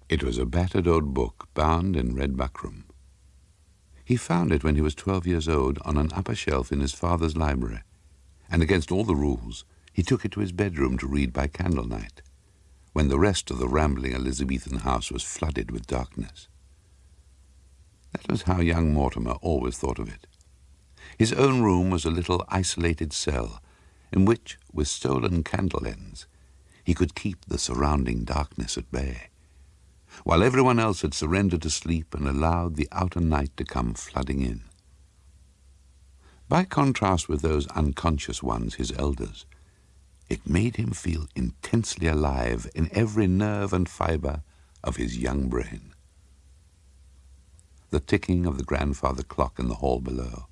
It was a battered old book bound in red buckram. He found it when he was 12 years old on an upper shelf in his father's library, and against all the rules, he took it to his bedroom to read by candlelight, when the rest of the rambling Elizabethan house was flooded with darkness. That was how young Mortimer always thought of it. His own room was a little isolated cell in which, with stolen candle ends, he could keep the surrounding darkness at bay, while everyone else had surrendered to sleep and allowed the outer night to come flooding in. By contrast with those unconscious ones, his elders, it made him feel intensely alive in every nerve and fibre of his young brain. The ticking of the grandfather clock in the hall below,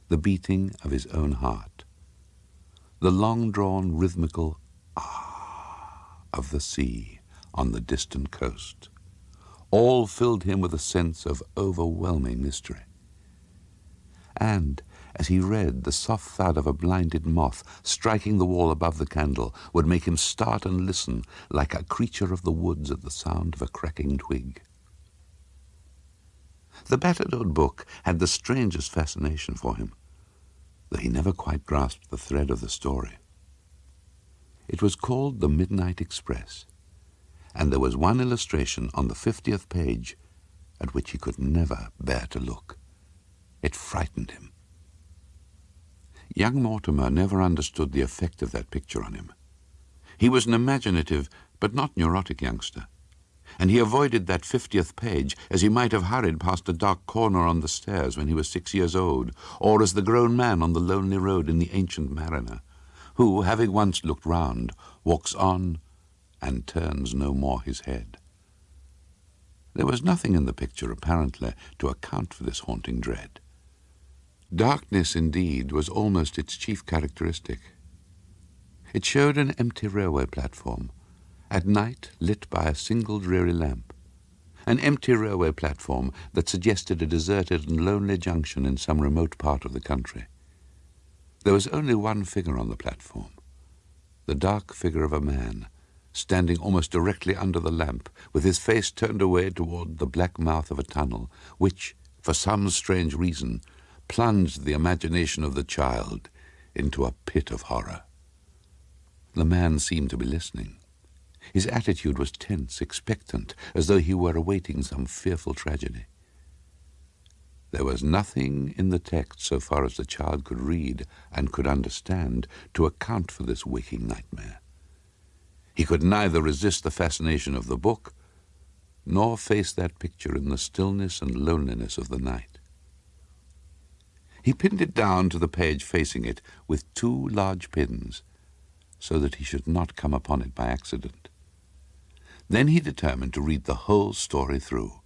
the beating of his own heart, the long-drawn rhythmical ah of the sea on the distant coast, all filled him with a sense of overwhelming mystery. And as he read, the soft thud of a blinded moth striking the wall above the candle would make him start and listen like a creature of the woods at the sound of a cracking twig. The battered old book had the strangest fascination for him, though he never quite grasped the thread of the story. It was called The Midnight Express, and there was one illustration on the 50th page at which he could never bear to look. It frightened him. Young Mortimer never understood the effect of that picture on him. He was an imaginative but not neurotic youngster, and he avoided that 50th page as he might have hurried past a dark corner on the stairs when he was 6 years old, or as the grown man on the lonely road in The Ancient Mariner, who, having once looked round, walks on and turns no more his head. There was nothing in the picture, apparently, to account for this haunting dread. Darkness, indeed, was almost its chief characteristic. It showed an empty railway platform, at night lit by a single dreary lamp, an empty railway platform that suggested a deserted and lonely junction in some remote part of the country. There was only one figure on the platform, the dark figure of a man, standing almost directly under the lamp, with his face turned away toward the black mouth of a tunnel, which, for some strange reason, plunged the imagination of the child into a pit of horror. The man seemed to be listening. His attitude was tense, expectant, as though he were awaiting some fearful tragedy. There was nothing in the text, so far as the child could read and could understand, to account for this waking nightmare. He could neither resist the fascination of the book, nor face that picture in the stillness and loneliness of the night. He pinned it down to the page facing it with 2 large pins, so that he should not come upon it by accident. Then he determined to read the whole story through.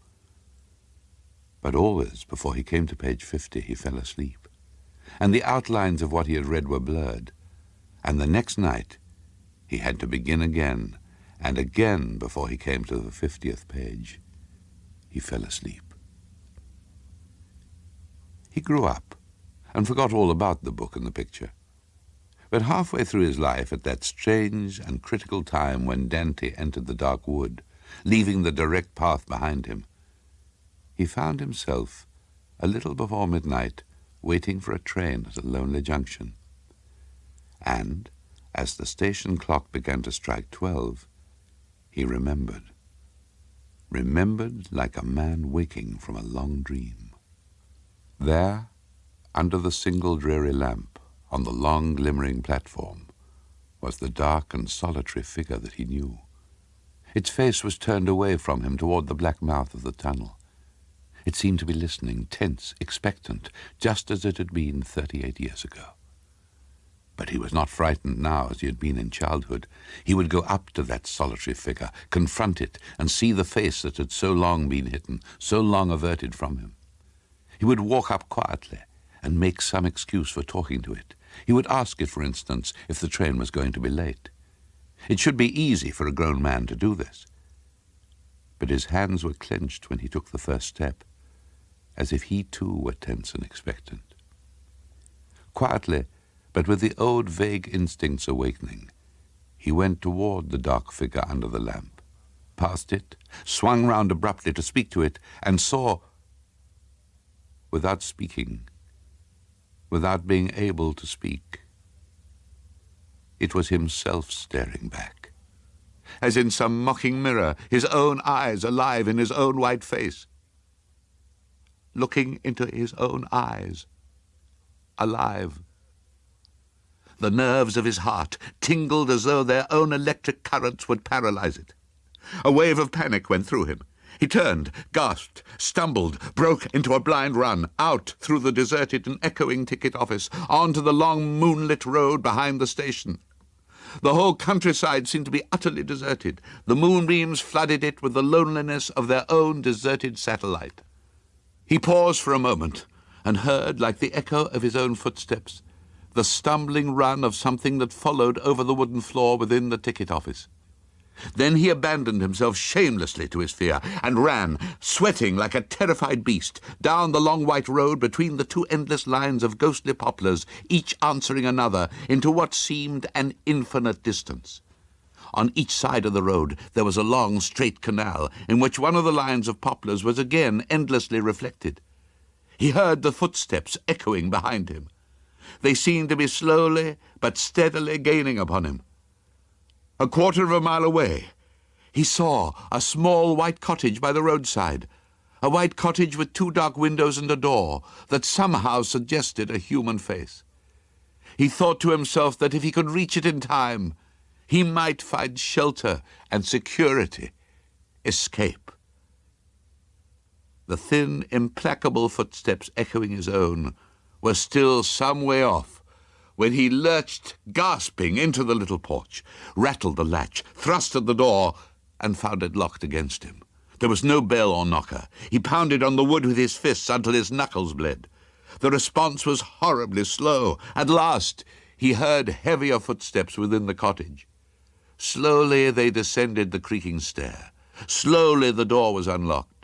But always, before he came to page 50, he fell asleep, and the outlines of what he had read were blurred, and the next night he had to begin again and again before he came to the 50th page. He fell asleep. He grew up and forgot all about the book and the picture. But halfway through his life, at that strange and critical time when Dante entered the dark wood, leaving the direct path behind him, he found himself, a little before midnight, waiting for a train at a lonely junction. And, as the station clock began to strike 12, he remembered like a man waking from a long dream. There, under the single dreary lamp, on the long glimmering platform, was the dark and solitary figure that he knew. Its face was turned away from him toward the black mouth of the tunnel. It seemed to be listening, tense, expectant, just as it had been 38 years ago. But he was not frightened now as he had been in childhood. He would go up to that solitary figure, confront it, and see the face that had so long been hidden, so long averted from him. He would walk up quietly and make some excuse for talking to it. He would ask it, for instance, if the train was going to be late. It should be easy for a grown man to do this. But his hands were clenched when he took the first step, as if he too were tense and expectant. Quietly, but with the old vague instincts awakening, he went toward the dark figure under the lamp. past it, swung round abruptly to speak to it, and saw, without speaking, without being able to speak, it was himself staring back, as in some mocking mirror, his own eyes alive in his own white face. Looking into his own eyes, alive. The nerves of his heart tingled as though their own electric currents would paralyze it. A wave of panic went through him. He turned, gasped, stumbled, broke into a blind run, out through the deserted and echoing ticket office, onto the long moonlit road behind the station. The whole countryside seemed to be utterly deserted. The moonbeams flooded it with the loneliness of their own deserted satellite. He paused for a moment and heard, like the echo of his own footsteps, the stumbling run of something that followed over the wooden floor within the ticket office. Then he abandoned himself shamelessly to his fear and ran, sweating like a terrified beast, down the long white road between the two endless lines of ghostly poplars, each answering another, into what seemed an infinite distance. On each side of the road there was a long, straight canal, in which one of the lines of poplars was again endlessly reflected. He heard the footsteps echoing behind him. They seemed to be slowly but steadily gaining upon him. A quarter of a mile away, he saw a small white cottage by the roadside, a white cottage with two dark windows and a door that somehow suggested a human face. He thought to himself that if he could reach it in time, he might find shelter and security, escape. The thin, implacable footsteps echoing his own were still some way off, when he lurched, gasping, into the little porch, rattled the latch, thrust at the door, and found it locked against him. There was no bell or knocker. He pounded on the wood with his fists until his knuckles bled. The response was horribly slow. At last, he heard heavier footsteps within the cottage. Slowly they descended the creaking stair. Slowly the door was unlocked.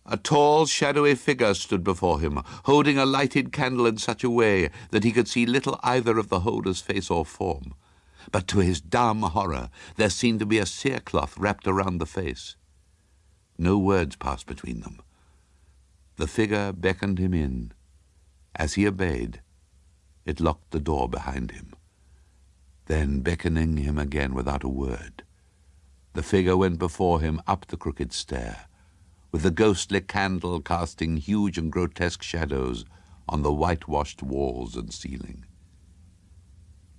A tall, shadowy figure stood before him, holding a lighted candle in such a way that he could see little either of the holder's face or form. But to his dumb horror, there seemed to be a cerecloth wrapped around the face. No words passed between them. The figure beckoned him in. As he obeyed, it locked the door behind him. Then, beckoning him again without a word, the figure went before him up the crooked stair, with the ghostly candle casting huge and grotesque shadows on the whitewashed walls and ceiling.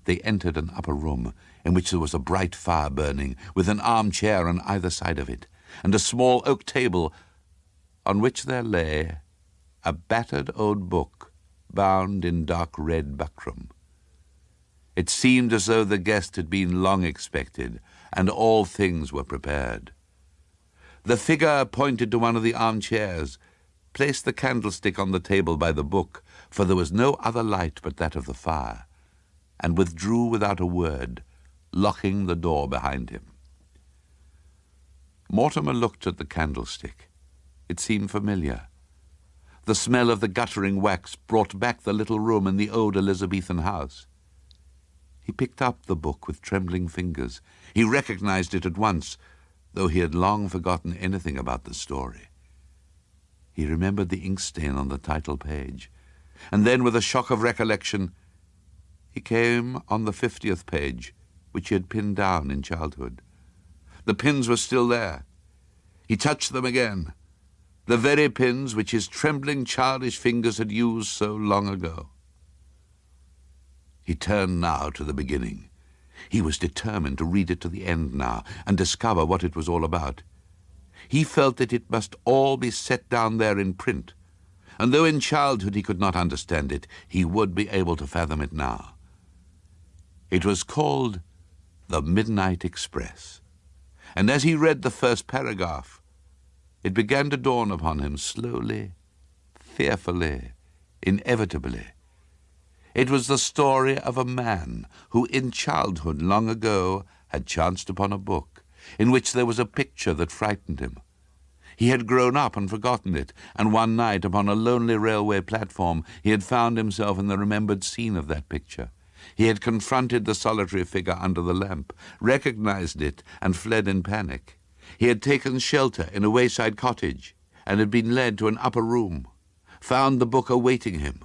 They entered an upper room in which there was a bright fire burning, with an armchair on either side of it, and a small oak table on which there lay a battered old book bound in dark red buckram. It seemed as though the guest had been long expected, and all things were prepared. The figure pointed to one of the armchairs, placed the candlestick on the table by the book, for there was no other light but that of the fire, and withdrew without a word, locking the door behind him. Mortimer looked at the candlestick. It seemed familiar. The smell of the guttering wax brought back the little room in the old Elizabethan house. He picked up the book with trembling fingers. He recognized it at once, though he had long forgotten anything about the story. He remembered the inkstain on the title page, and then, with a shock of recollection, he came on the 50th page, which he had pinned down in childhood. The pins were still there. He touched them again, the very pins which his trembling childish fingers had used so long ago. He turned now to the beginning. He was determined to read it to the end now and discover what it was all about. He felt that it must all be set down there in print, and though in childhood he could not understand it, he would be able to fathom it now. It was called The Midnight Express, and as he read the first paragraph, it began to dawn upon him slowly, fearfully, inevitably. It was the story of a man who in childhood long ago had chanced upon a book in which there was a picture that frightened him. He had grown up and forgotten it, and one night upon a lonely railway platform he had found himself in the remembered scene of that picture. He had confronted the solitary figure under the lamp, recognized it, and fled in panic. He had taken shelter in a wayside cottage and had been led to an upper room, found the book awaiting him,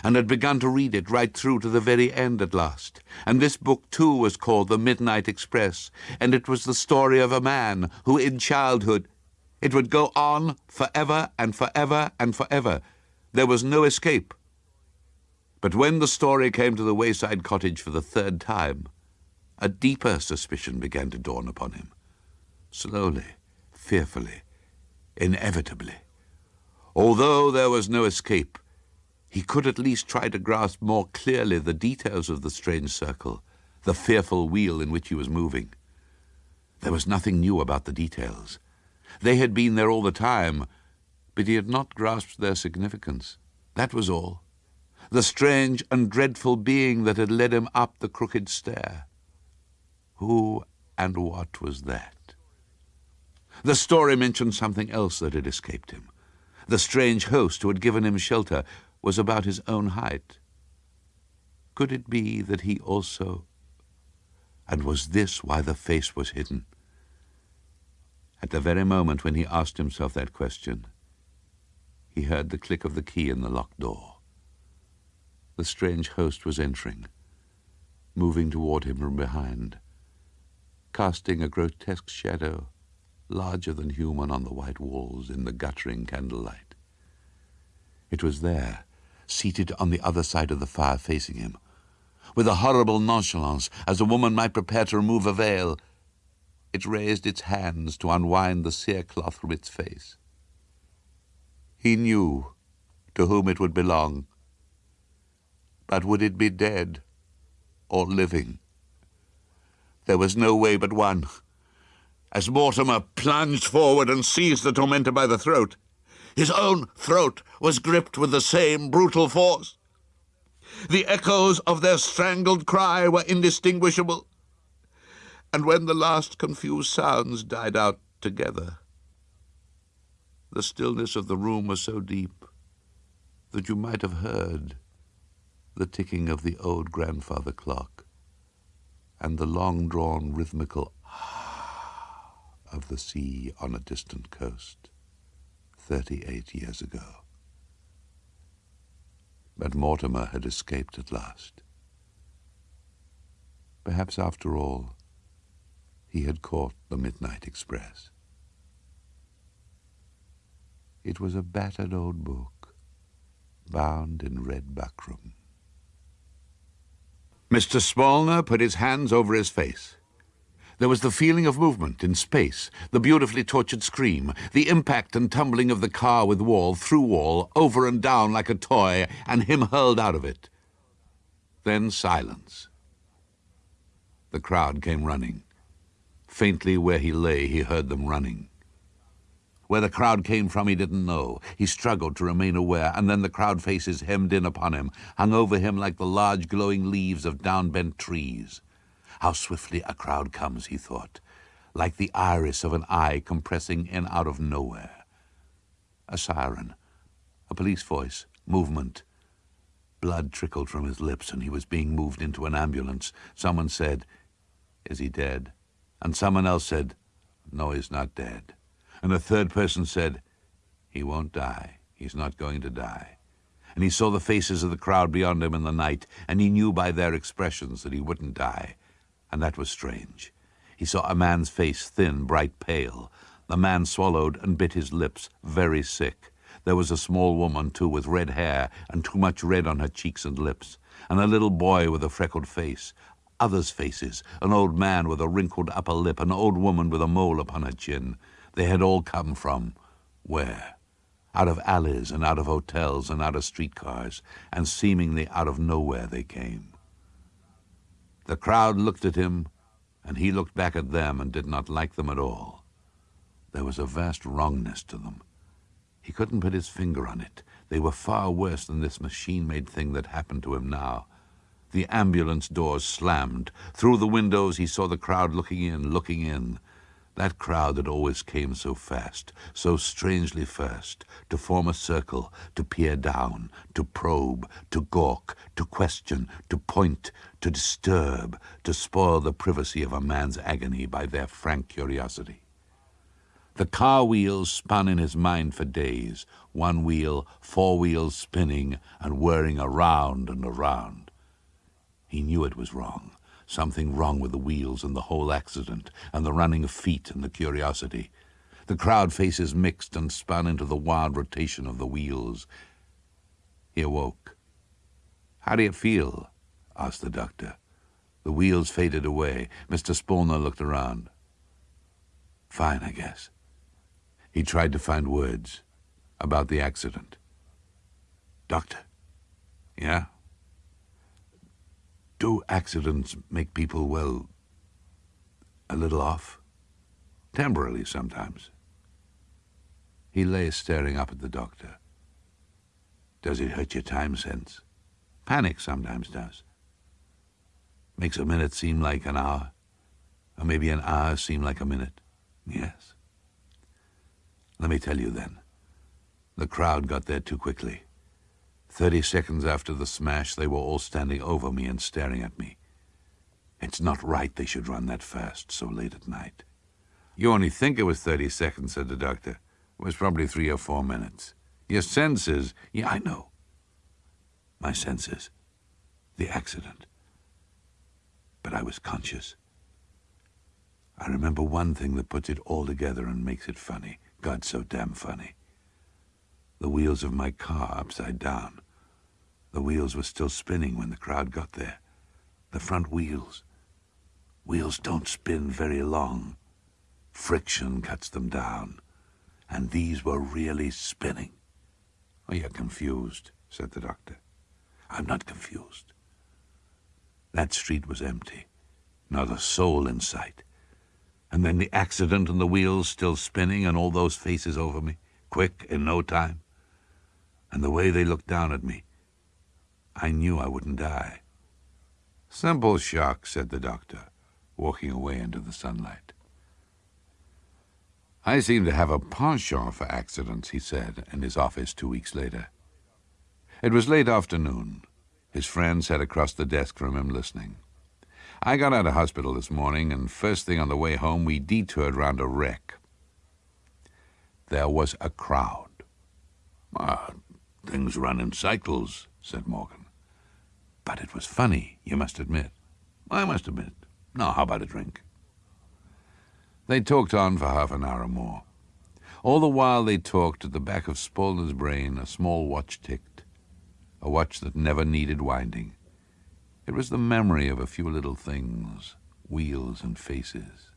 and had begun to read it right through to the very end at last. And this book, too, was called The Midnight Express, and it was the story of a man who, in childhood, it would go on forever and forever and forever. There was no escape. But when the story came to the wayside cottage for the third time, a deeper suspicion began to dawn upon him. Slowly, fearfully, inevitably. Although there was no escape, he could at least try to grasp more clearly the details of the strange circle, the fearful wheel in which he was moving. There was nothing new about the details. They had been there all the time, but he had not grasped their significance. That was all. The strange and dreadful being that had led him up the crooked stair. Who and what was that? The story mentioned something else that had escaped him. The strange host who had given him shelter was about his own height. Could it be that he also... And was this why the face was hidden? At the very moment when he asked himself that question, he heard the click of the key in the locked door. The strange host was entering, moving toward him from behind, casting a grotesque shadow, larger than human, on the white walls in the guttering candlelight. It was there, seated on the other side of the fire facing him. With a horrible nonchalance, as a woman might prepare to remove a veil, it raised its hands to unwind the cerecloth from its face. He knew to whom it would belong, but would it be dead or living? There was no way but one. As Mortimer plunged forward and seized the tormentor by the throat, his own throat was gripped with the same brutal force. The echoes of their strangled cry were indistinguishable, and when the last confused sounds died out together, the stillness of the room was so deep that you might have heard the ticking of the old grandfather clock and the long-drawn rhythmical of the sea on a distant coast 38 years ago. But Mortimer had escaped at last. Perhaps, after all, he had caught the Midnight Express. It was a battered old book, bound in red buckram. Mr. Spallner put his hands over his face. There was the feeling of movement in space, the beautifully tortured scream, the impact and tumbling of the car with wall, through wall, over and down like a toy, and him hurled out of it. Then silence. The crowd came running. Faintly where he lay, he heard them running. Where the crowd came from, he didn't know. He struggled to remain aware, and then the crowd faces hemmed in upon him, hung over him like the large glowing leaves of down-bent trees. How swiftly a crowd comes, he thought, like the iris of an eye compressing in out of nowhere. A siren, a police voice, movement. Blood trickled from his lips, and he was being moved into an ambulance. Someone said, "Is he dead?" And someone else said, "No, he's not dead." And a third person said, "He won't die. He's not going to die." And he saw the faces of the crowd beyond him in the night, and he knew by their expressions that he wouldn't die. And that was strange. He saw a man's face, thin, bright, pale. The man swallowed and bit his lips, very sick. There was a small woman, too, with red hair and too much red on her cheeks and lips, and a little boy with a freckled face. Others' faces, an old man with a wrinkled upper lip, an old woman with a mole upon her chin. They had all come from where? Out of alleys and out of hotels and out of streetcars, and seemingly out of nowhere they came. The crowd looked at him, and he looked back at them and did not like them at all. There was a vast wrongness to them. He couldn't put his finger on it. They were far worse than this machine-made thing that happened to him now. The ambulance doors slammed. Through the windows he saw the crowd looking in. That crowd that always came so fast, so strangely fast, to form a circle, to peer down, to probe, to gawk, to question, to point, to disturb, to spoil the privacy of a man's agony by their frank curiosity. The car wheels spun in his mind for days, one wheel, 4 wheels spinning and whirring around and around. He knew it was wrong, something wrong with the wheels and the whole accident, and the running of feet and the curiosity. The crowd faces mixed and spun into the wild rotation of the wheels. He awoke. "How do you feel?" asked the doctor. The wheels faded away. Mr. Spallner looked around. "Fine, I guess." He tried to find words about the accident. "Doctor." "Yeah?" "Do accidents make people, well, a little off? Temporarily, sometimes." He lay staring up at the doctor. "Does it hurt your time sense?" "Panic sometimes does. Makes a minute seem like an hour, or maybe an hour seem like a minute." "Yes." "Let me tell you then. The crowd got there too quickly. 30 seconds after the smash, they were all standing over me and staring at me. It's not right they should run that fast so late at night." "You only think it was 30 seconds, said the doctor. It was probably 3 or 4 minutes. Your senses..." "Yeah, I know. My senses. The accident. But I was conscious. I remember one thing that puts it all together and makes it funny. God, so damn funny. The wheels of my car upside down. The wheels were still spinning when the crowd got there. The front wheels. Wheels don't spin very long. Friction cuts them down. And these were really spinning." "Oh, you're confused," said the doctor. "I'm not confused. That street was empty. Not a soul in sight. And then the accident and the wheels still spinning and all those faces over me, quick, in no time. And the way they looked down at me, I knew I wouldn't die." "Simple shock," said the doctor, walking away into the sunlight. "I seem to have a penchant for accidents," he said in his office 2 weeks later. It was late afternoon. His friend sat across the desk from him listening. "I got out of hospital this morning, and first thing on the way home we detoured round a wreck. There was a crowd." "Things run in cycles," said Morgan. "But it was funny, you must admit." "I must admit. Now, how about a drink?" They talked on for half an hour or more. All the while they talked, at the back of Spallner's brain a small watch ticked, a watch that never needed winding. It was the memory of a few little things, wheels and faces.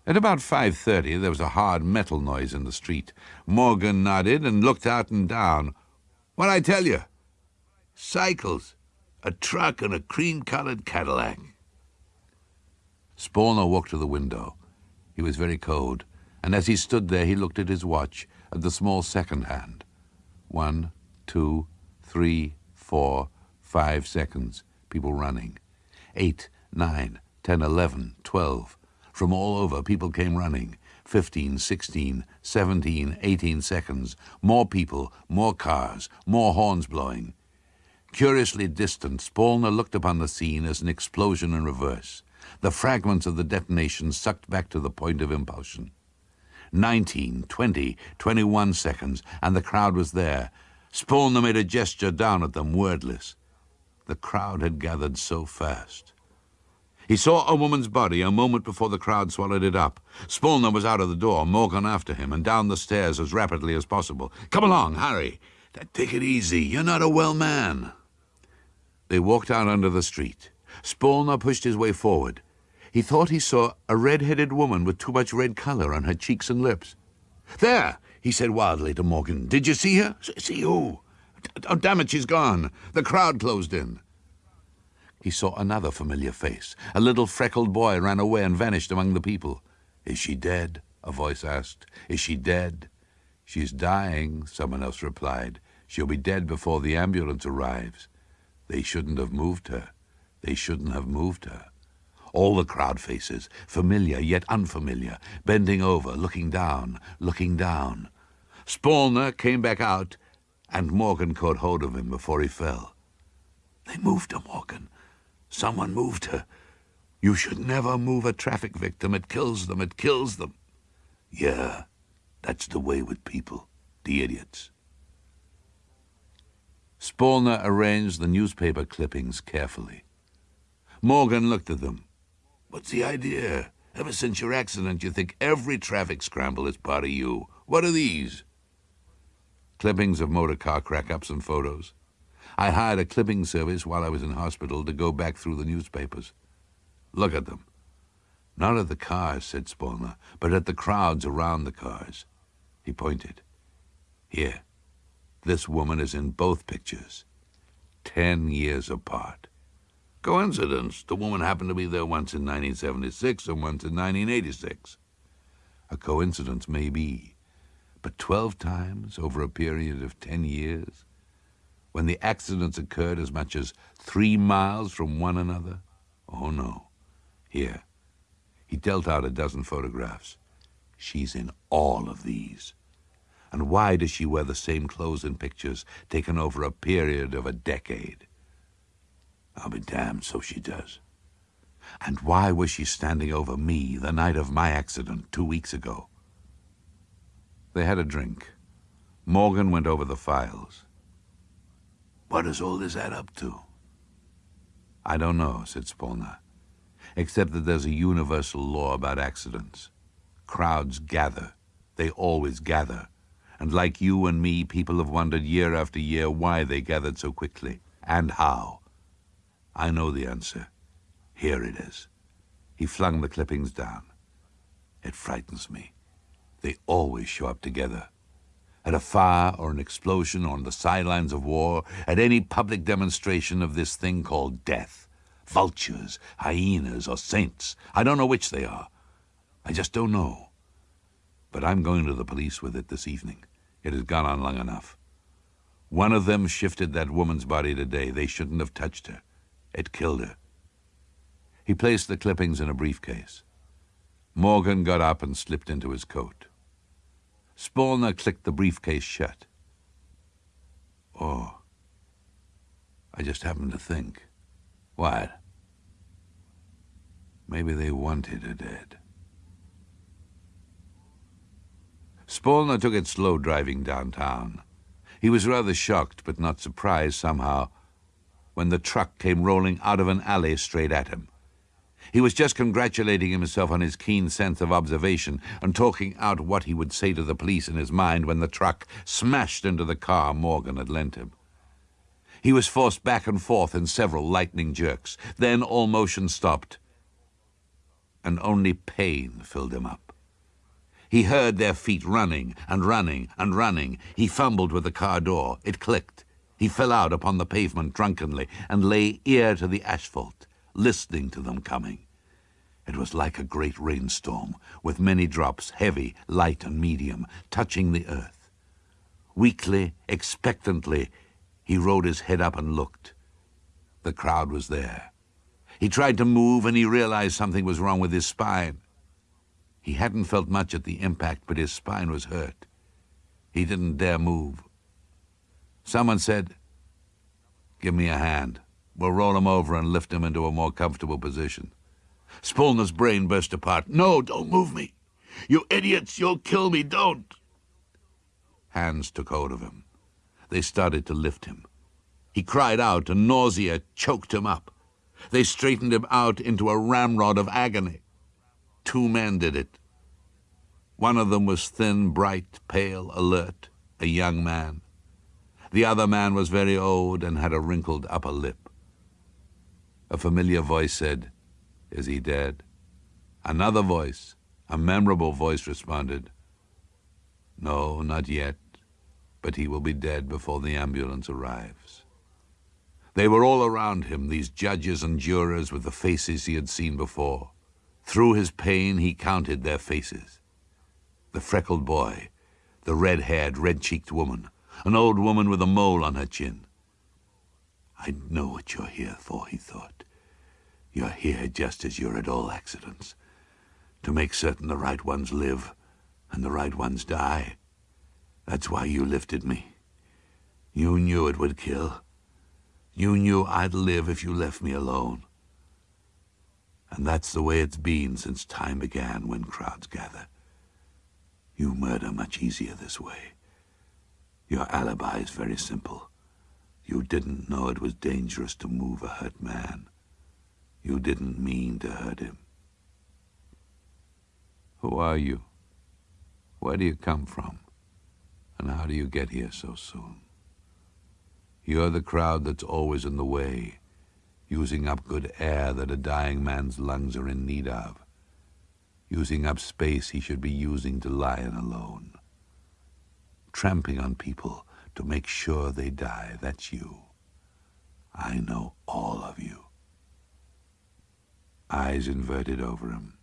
At about 5:30 there was a hard metal noise in the street. Morgan nodded and looked out and down. "What'd I tell you? Cycles. A truck and a cream-colored Cadillac." Spallner walked to the window. He was very cold, and as he stood there he looked at his watch, at the small second hand. 1, 2, 3, 4, 5 seconds. People running. 8, 9, 10, 11, 12. From all over, people came running. 15, 16, 17, 18 seconds. More people, more cars, more horns blowing. Curiously distant, Spallner looked upon the scene as an explosion in reverse. The fragments of the detonation sucked back to the point of impulsion. 19, 20, 21 seconds, and the crowd was there. Spallner made a gesture down at them, wordless. The crowd had gathered so fast. He saw a woman's body a moment before the crowd swallowed it up. Spallner was out of the door, Morgan after him, and down the stairs as rapidly as possible. "Come along, hurry. Take it easy. You're not a well man." They walked out under the street. Spallner pushed his way forward. He thought he saw a red-headed woman with too much red color on her cheeks and lips. "There," he said wildly to Morgan. "Did you see her?" "See who?" "Oh, damn it, she's gone. The crowd closed in." He saw another familiar face. A little freckled boy ran away and vanished among the people. "Is she dead?" a voice asked. "Is she dead?" "She's dying," someone else replied. "She'll be dead before the ambulance arrives." They shouldn't have moved her. They shouldn't have moved her. All the crowd faces, familiar yet unfamiliar, bending over, looking down, looking down. Spallner came back out, and Morgan caught hold of him before he fell. "They moved her, Morgan. Someone moved her. You should never move a traffic victim. It kills them. It kills them. Yeah, that's the way with people, the idiots. Spallner arranged the newspaper clippings carefully. Morgan looked at them. What's the idea? Ever since your accident, you think every traffic scramble is part of you. What are these? Clippings of motor car crack-ups and photos. I hired a clipping service while I was in hospital to go back through the newspapers. Look at them. Not at the cars, said Spallner, but at the crowds around the cars. He pointed. Here, this woman is in both pictures, 10 years apart. Coincidence. The woman happened to be there once in 1976 and once in 1986. A coincidence may be, but 12 times over a period of 10 years, when the accidents occurred as much as 3 miles from one another? Oh, no. Here. He dealt out a dozen photographs. She's in all of these. And why does she wear the same clothes in pictures taken over a period of a decade? I'll be damned, so she does. And why was she standing over me the night of my accident 2 weeks ago? They had a drink. Morgan went over the files. What does all this add up to? I don't know, said Spallner, except that there's a universal law about accidents. Crowds gather. They always gather. And like you and me, people have wondered year after year why they gathered so quickly, and how. I know the answer. Here it is. He flung the clippings down. It frightens me. They always show up together. At a fire or an explosion or on the sidelines of war, at any public demonstration of this thing called death. Vultures, hyenas, or saints. I don't know which they are. I just don't know. But I'm going to the police with it this evening. It has gone on long enough. One of them shifted that woman's body today. They shouldn't have touched her. It killed her. He placed the clippings in a briefcase. Morgan got up and slipped into his coat. Spallner clicked the briefcase shut. Oh, I just happened to think. What? Maybe they wanted her dead. Spallner took it slow driving downtown. He was rather shocked, but not surprised somehow, when the truck came rolling out of an alley straight at him. He was just congratulating himself on his keen sense of observation and talking out what he would say to the police in his mind when the truck smashed into the car Morgan had lent him. He was forced back and forth in several lightning jerks. Then all motion stopped, and only pain filled him up. He heard their feet running and running and running. He fumbled with the car door. It clicked. He fell out upon the pavement drunkenly and lay ear to the asphalt, listening to them coming. It was like a great rainstorm, with many drops, heavy, light, and medium, touching the earth. Weakly, expectantly, he rode his head up and looked. The crowd was there. He tried to move, and he realized something was wrong with his spine. He hadn't felt much at the impact, but his spine was hurt. He didn't dare move. Someone said, "Give me a hand. We'll roll him over and lift him into a more comfortable position." Spallner's brain burst apart. "No, don't move me. You idiots, you'll kill me, don't." Hands took hold of him. They started to lift him. He cried out, and nausea choked him up. They straightened him out into a ramrod of agony. 2 men did it. One of them was thin, bright, pale, alert, a young man. The other man was very old and had a wrinkled upper lip. A familiar voice said, "Is he dead?" Another voice, a memorable voice, responded, "No, not yet, but he will be dead before the ambulance arrives." They were all around him, these judges and jurors with the faces he had seen before. Through his pain, he counted their faces. The freckled boy, the red-haired, red-cheeked woman, an old woman with a mole on her chin. "I know what you're here for," he thought. "You're here just as you're at all accidents, to make certain the right ones live and the right ones die. That's why you lifted me. You knew it would kill. You knew I'd live if you left me alone. And that's the way it's been since time began when crowds gather. You murder much easier this way. Your alibi is very simple. You didn't know it was dangerous to move a hurt man. You didn't mean to hurt him. Who are you? Where do you come from? And how do you get here so soon? You're the crowd that's always in the way, using up good air that a dying man's lungs are in need of, using up space he should be using to lie in alone, tramping on people to make sure they die. That's you. I know all of you. Eyes inverted over him,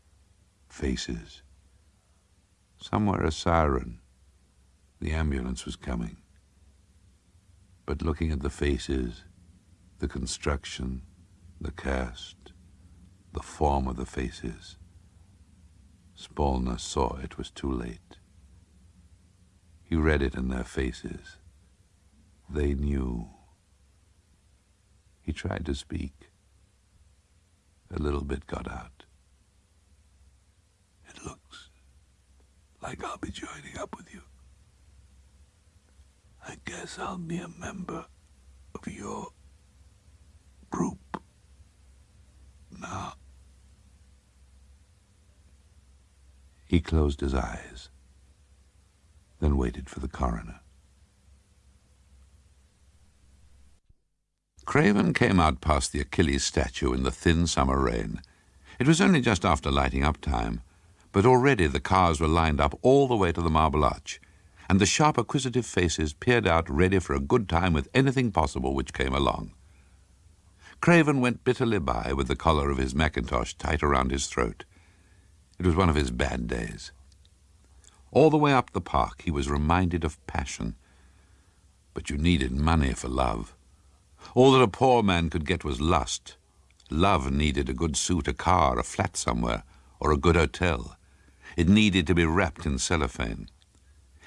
faces. Somewhere a siren. The ambulance was coming. But looking at the faces, the construction, the cast, the form of the faces, Spallner saw it was too late. He read it in their faces. They knew. He tried to speak. A little bit got out. It looks like I'll be joining up with you. I guess I'll be a member of your group now. He closed his eyes, then waited for the coroner. Craven came out past the Achilles statue in the thin summer rain. It was only just after lighting up time, but already the cars were lined up all the way to the Marble Arch, and the sharp, acquisitive faces peered out ready for a good time with anything possible which came along. Craven went bitterly by with the collar of his mackintosh tight around his throat. It was one of his bad days. All the way up the park he was reminded of passion. But you needed money for love. All that a poor man could get was lust. Love needed a good suit, a car, a flat somewhere, or a good hotel. It needed to be wrapped in cellophane.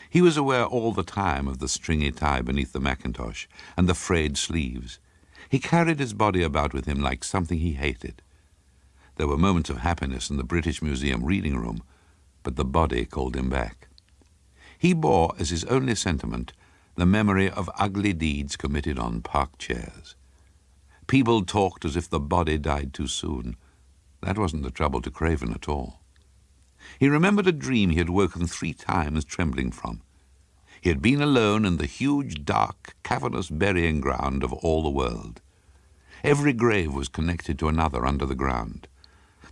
He was aware all the time of the stringy tie beneath the mackintosh and the frayed sleeves. He carried his body about with him like something he hated. There were moments of happiness in the British Museum reading room, but the body called him back. He bore as his only sentiment the memory of ugly deeds committed on park chairs. People talked as if the body died too soon. That wasn't the trouble to Craven at all. He remembered a dream he had woken 3 times trembling from. He had been alone in the huge, dark, cavernous burying ground of all the world. Every grave was connected to another under the ground.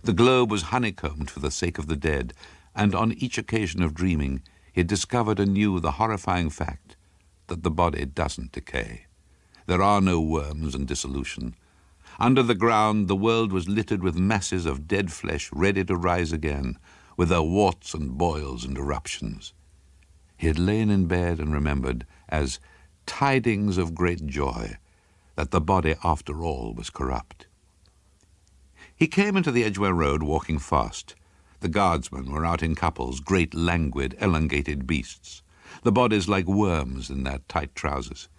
The globe was honeycombed for the sake of the dead, and on each occasion of dreaming he had discovered anew the horrifying fact that the body doesn't decay. There are no worms and dissolution. Under the ground the world was littered with masses of dead flesh ready to rise again, with their warts and boils and eruptions. He had lain in bed and remembered, as tidings of great joy, that the body after all was corrupt. He came into the Edgware Road walking fast. The guardsmen were out in couples, great languid, elongated beasts, the bodies like worms in their tight trousers.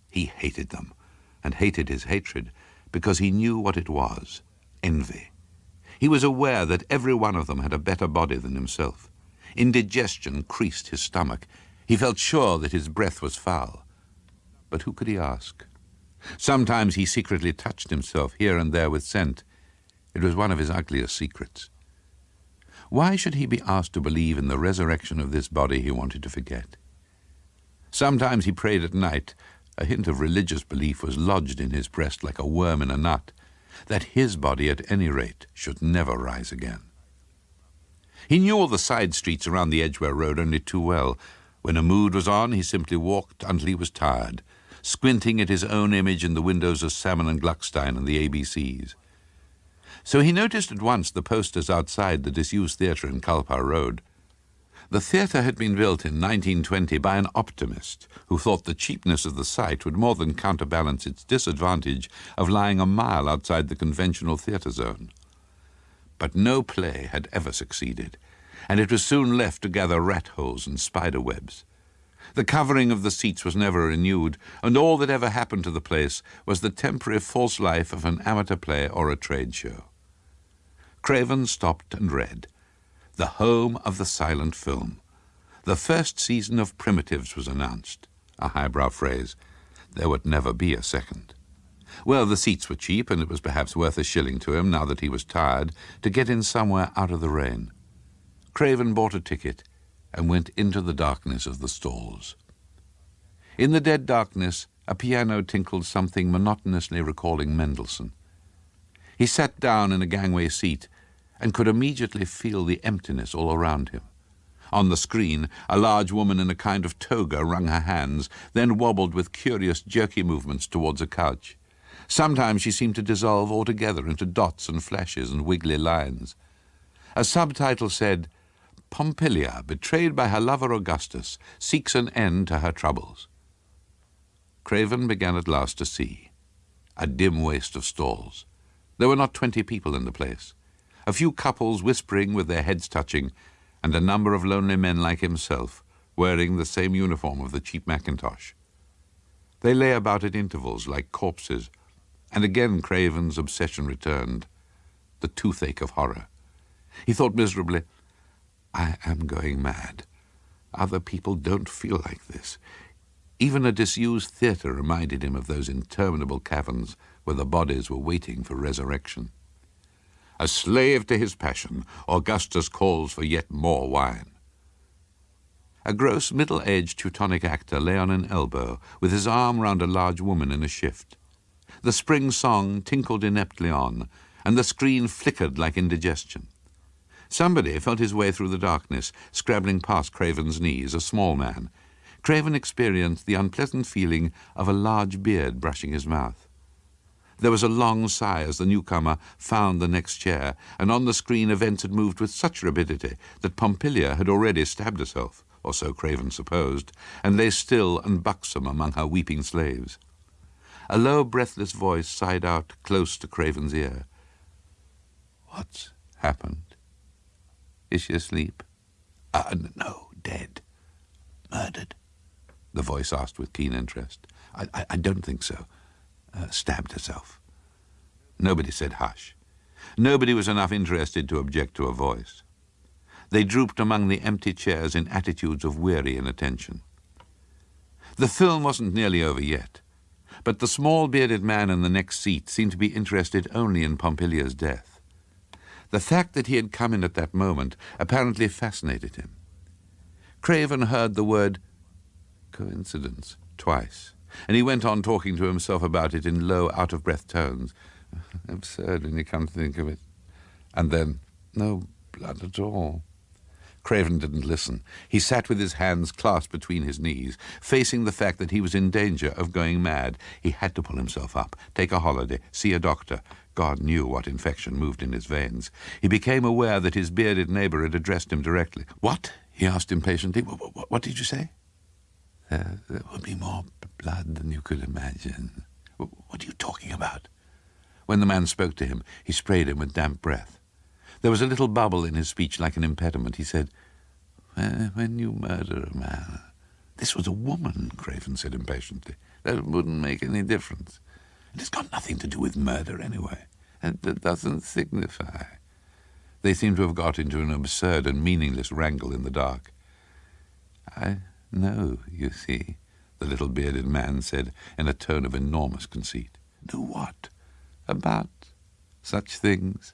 He hated them, and hated his hatred, because he knew what it was, envy. He was aware that every one of them had a better body than himself. Indigestion creased his stomach. He felt sure that his breath was foul. But who could he ask? Sometimes he secretly touched himself here and there with scent. It was one of his ugliest secrets. Why should he be asked to believe in the resurrection of this body he wanted to forget? Sometimes he prayed at night. A hint of religious belief was lodged in his breast like a worm in a nut, that his body at any rate should never rise again. He knew all the side streets around the Edgware Road only too well. When a mood was on, he simply walked until he was tired, squinting at his own image in the windows of Salmon and Gluckstein and the ABCs. So he noticed at once the posters outside the disused theatre in Kalpar Road. The theatre had been built in 1920 by an optimist who thought the cheapness of the site would more than counterbalance its disadvantage of lying a mile outside the conventional theatre zone. But no play had ever succeeded, and it was soon left to gather rat holes and spider webs. The covering of the seats was never renewed, and all that ever happened to the place was the temporary false life of an amateur play or a trade show. Craven stopped and read. The home of the silent film. The first season of Primitives was announced. A highbrow phrase. There would never be a second. Well, the seats were cheap, and it was perhaps worth a shilling to him, now that he was tired, to get in somewhere out of the rain. Craven bought a ticket and went into the darkness of the stalls. In the dead darkness, a piano tinkled something monotonously recalling Mendelssohn. He sat down in a gangway seat and could immediately feel the emptiness all around him. On the screen, a large woman in a kind of toga wrung her hands, then wobbled with curious, jerky movements towards a couch. Sometimes she seemed to dissolve altogether into dots and flashes and wiggly lines. A subtitle said, "Pompilia, betrayed by her lover Augustus, seeks an end to her troubles." Craven began at last to see. A dim waste of stalls. There were not 20 people in the place. A few couples whispering with their heads touching, and a number of lonely men like himself, wearing the same uniform of the cheap mackintosh. They lay about at intervals like corpses, and again Craven's obsession returned, the toothache of horror. He thought miserably, I am going mad. Other people don't feel like this. Even a disused theatre reminded him of those interminable caverns where the bodies were waiting for resurrection. A slave to his passion, Augustus calls for yet more wine. A gross, middle-aged Teutonic actor lay on an elbow, with his arm round a large woman in a shift. The spring song tinkled ineptly on, and the screen flickered like indigestion. Somebody felt his way through the darkness, scrabbling past Craven's knees, a small man. Craven experienced the unpleasant feeling of a large beard brushing his mouth. There was a long sigh as the newcomer found the next chair, and on the screen events had moved with such rapidity that Pompilia had already stabbed herself, or so Craven supposed, and lay still and buxom among her weeping slaves. A low, breathless voice sighed out close to Craven's ear. "What's happened? Is she asleep?" No, dead. Murdered?" the voice asked with keen interest. I don't think so. Stabbed herself." Nobody said hush. Nobody was enough interested to object to a voice. They drooped among the empty chairs in attitudes of weary inattention. The film wasn't nearly over yet, but the small bearded man in the next seat seemed to be interested only in Pompilia's death. The fact that he had come in at that moment apparently fascinated him. Craven heard the word coincidence twice, and he went on talking to himself about it in low, out-of-breath tones. Absurd when you come to think of it. And then, no blood at all. Craven didn't listen. He sat with his hands clasped between his knees, facing the fact that he was in danger of going mad. He had to pull himself up, take a holiday, see a doctor. God knew what infection moved in his veins. He became aware that his bearded neighbor had addressed him directly. "What?" he asked impatiently. What did you say?" There would be more blood than you could imagine." What are you talking about?" When the man spoke to him, he sprayed him with damp breath. There was a little bubble in his speech like an impediment. He said, "When you murder a man..." "This was a woman," Craven said impatiently. "That wouldn't make any difference. It has got nothing to do with murder anyway. And it doesn't signify." They seemed to have got into an absurd and meaningless wrangle in the dark. "I know, you see," the little bearded man said in a tone of enormous conceit. "Do what?" "About such things,"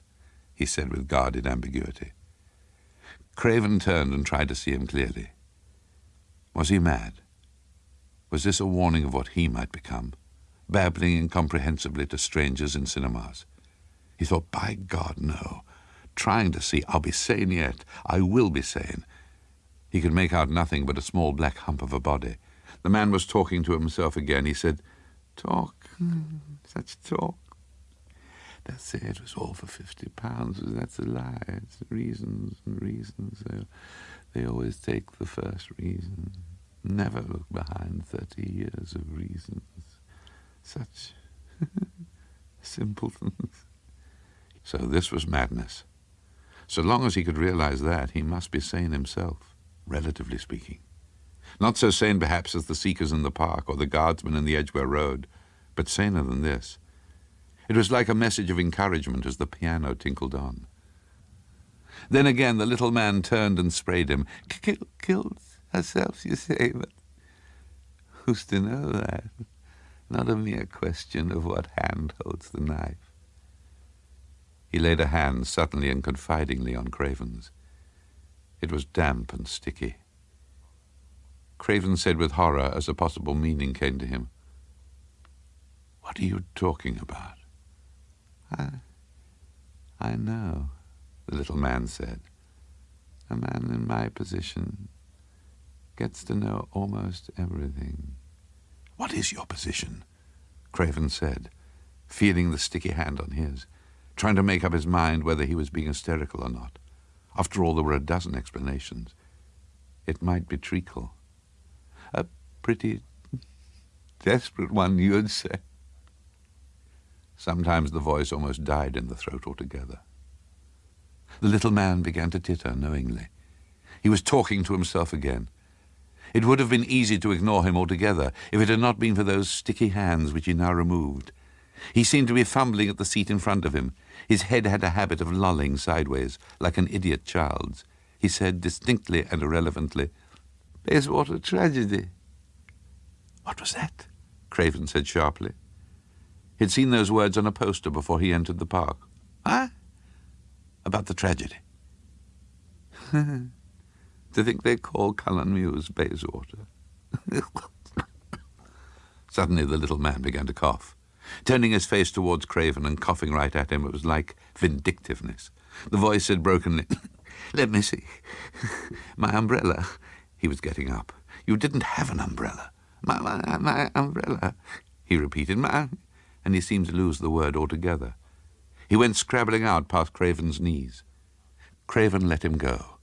he said with guarded ambiguity. Craven turned and tried to see him clearly. Was he mad? Was this a warning of what he might become, babbling incomprehensibly to strangers in cinemas? He thought, by God, no. Trying to see, I'll be sane yet. I will be sane. He could make out nothing but a small black hump of a body. The man was talking to himself again. He said, "Talk, such talk. They'll say it was all for £50. That's a lie. It's reasons and reasons. They always take the first reason. Never look behind 30 years of reasons. Such simpletons." So this was madness. So long as he could realize that, he must be sane himself, relatively speaking. Not so sane perhaps as the seekers in the park or the guardsmen in the Edgware Road, but saner than this. It was like a message of encouragement as the piano tinkled on. Then again the little man turned and sprayed him. Killed herself, you say, but who's to know that? Not a mere question of what hand holds the knife. He laid a hand suddenly and confidingly on Craven's. It was damp and sticky. Craven said with horror as a possible meaning came to him, "What are you talking about?" I know, the little man said. A man in my position gets to know almost everything. "What is your position?" Craven said, feeling the sticky hand on his, trying to make up his mind whether he was being hysterical or not. After all, there were a dozen explanations. It might be treacle. A pretty desperate one, you'd say. Sometimes the voice almost died in the throat altogether. The little man began to titter knowingly. He was talking to himself again. It would have been easy to ignore him altogether if it had not been for those sticky hands which he now removed. He seemed to be fumbling at the seat in front of him. His head had a habit of lolling sideways, like an idiot child's. He said distinctly and irrelevantly, "Bayswater tragedy." "What was that?" Craven said sharply. He'd seen those words on a poster before he entered the park. "Huh?" "About the tragedy." "To think they call Cullen Mews Bayswater." Suddenly the little man began to cough. Turning his face towards Craven and coughing right at him, it was like vindictiveness. The voice said brokenly, "Let me see. My umbrella." He was getting up. "You didn't have an umbrella." My umbrella," he repeated. And he seemed to lose the word altogether. He went scrabbling out past Craven's knees. Craven let him go.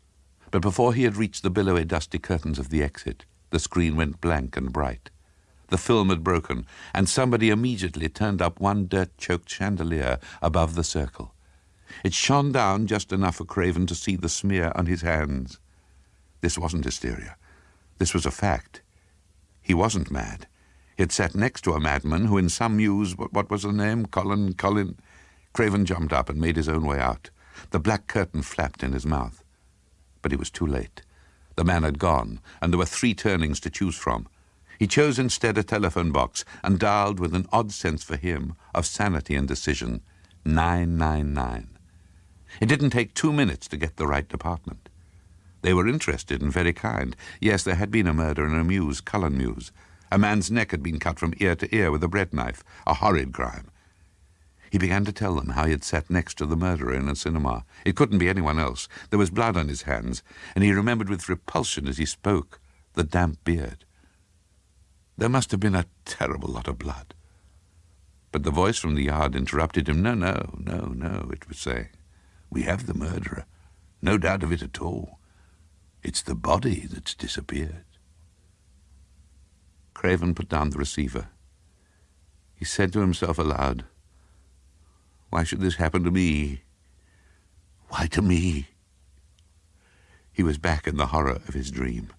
But before he had reached the billowy, dusty curtains of the exit, the screen went blank and bright. The film had broken, and somebody immediately turned up one dirt-choked chandelier above the circle. It shone down just enough for Craven to see the smear on his hands. This wasn't hysteria. This was a fact. He wasn't mad. He had sat next to a madman who in some muse, what was the name? Colin. Craven jumped up and made his own way out. The black curtain flapped in his mouth. But he was too late. The man had gone, and there were 3 turnings to choose from. He chose instead a telephone box and dialed with an odd sense for him of sanity and decision, 999. It didn't take 2 minutes to get the right department. They were interested and very kind. Yes, there had been a murder in a mews, Cullen Mews. A man's neck had been cut from ear to ear with a bread knife, a horrid crime. He began to tell them how he had sat next to the murderer in a cinema. It couldn't be anyone else. There was blood on his hands, and he remembered with repulsion as he spoke the damp beard. There must have been a terrible lot of blood. But the voice from the yard interrupted him. No, it was saying. "We have the murderer. No doubt of it at all. It's the body that's disappeared." Craven put down the receiver. He said to himself aloud, "Why should this happen to me? Why to me?" He was back in the horror of his dream.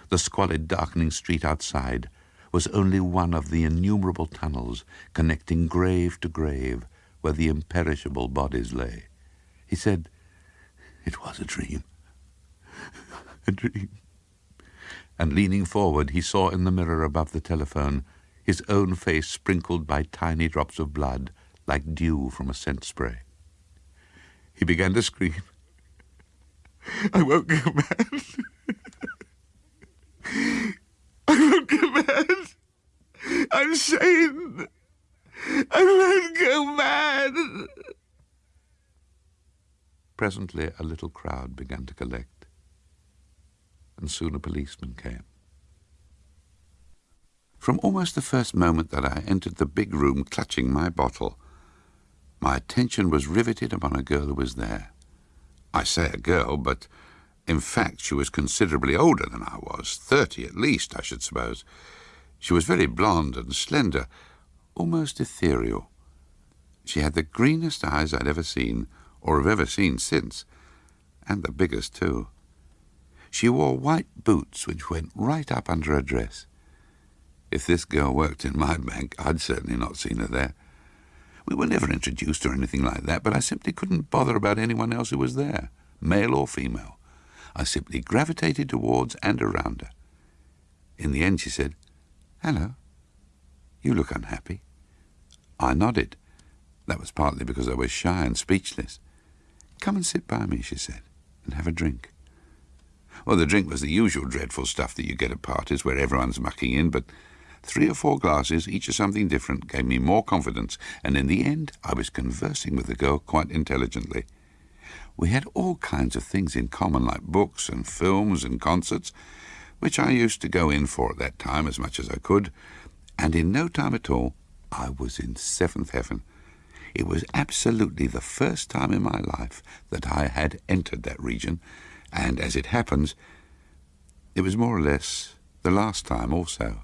The squalid, darkening street outside was only one of the innumerable tunnels connecting grave to grave where the imperishable bodies lay. He said, "It was a dream. A dream." And leaning forward, he saw in the mirror above the telephone his own face sprinkled by tiny drops of blood like dew from a scent spray. He began to scream. "I won't go mad. I won't go mad. I'm sane. I won't go mad." Presently a little crowd began to collect, and soon a policeman came. From almost the first moment that I entered the big room clutching my bottle, my attention was riveted upon a girl who was there. I say a girl, but in fact she was considerably older than I was, 30 at least, I should suppose. She was very blonde and slender, almost ethereal. She had the greenest eyes I'd ever seen, or have ever seen since, and the biggest too. She wore white boots which went right up under her dress. If this girl worked in my bank, I'd certainly not seen her there. We were never introduced or anything like that, but I simply couldn't bother about anyone else who was there. male or female. I simply gravitated towards and around her. In the end she said, "Hello, you look unhappy." I nodded. That was partly because I was shy and speechless. "Come and sit by me," she said, "and have a drink." Well, the drink was the usual dreadful stuff that you get at parties where everyone's mucking in, but 3 or 4 glasses, each of something different, gave me more confidence, and in the end I was conversing with the girl quite intelligently. We had all kinds of things in common, like books and films and concerts, which I used to go in for at that time as much as I could, and in no time at all I was in 7th heaven. It was absolutely the first time in my life that I had entered that region, and as it happens, it was more or less the last time also.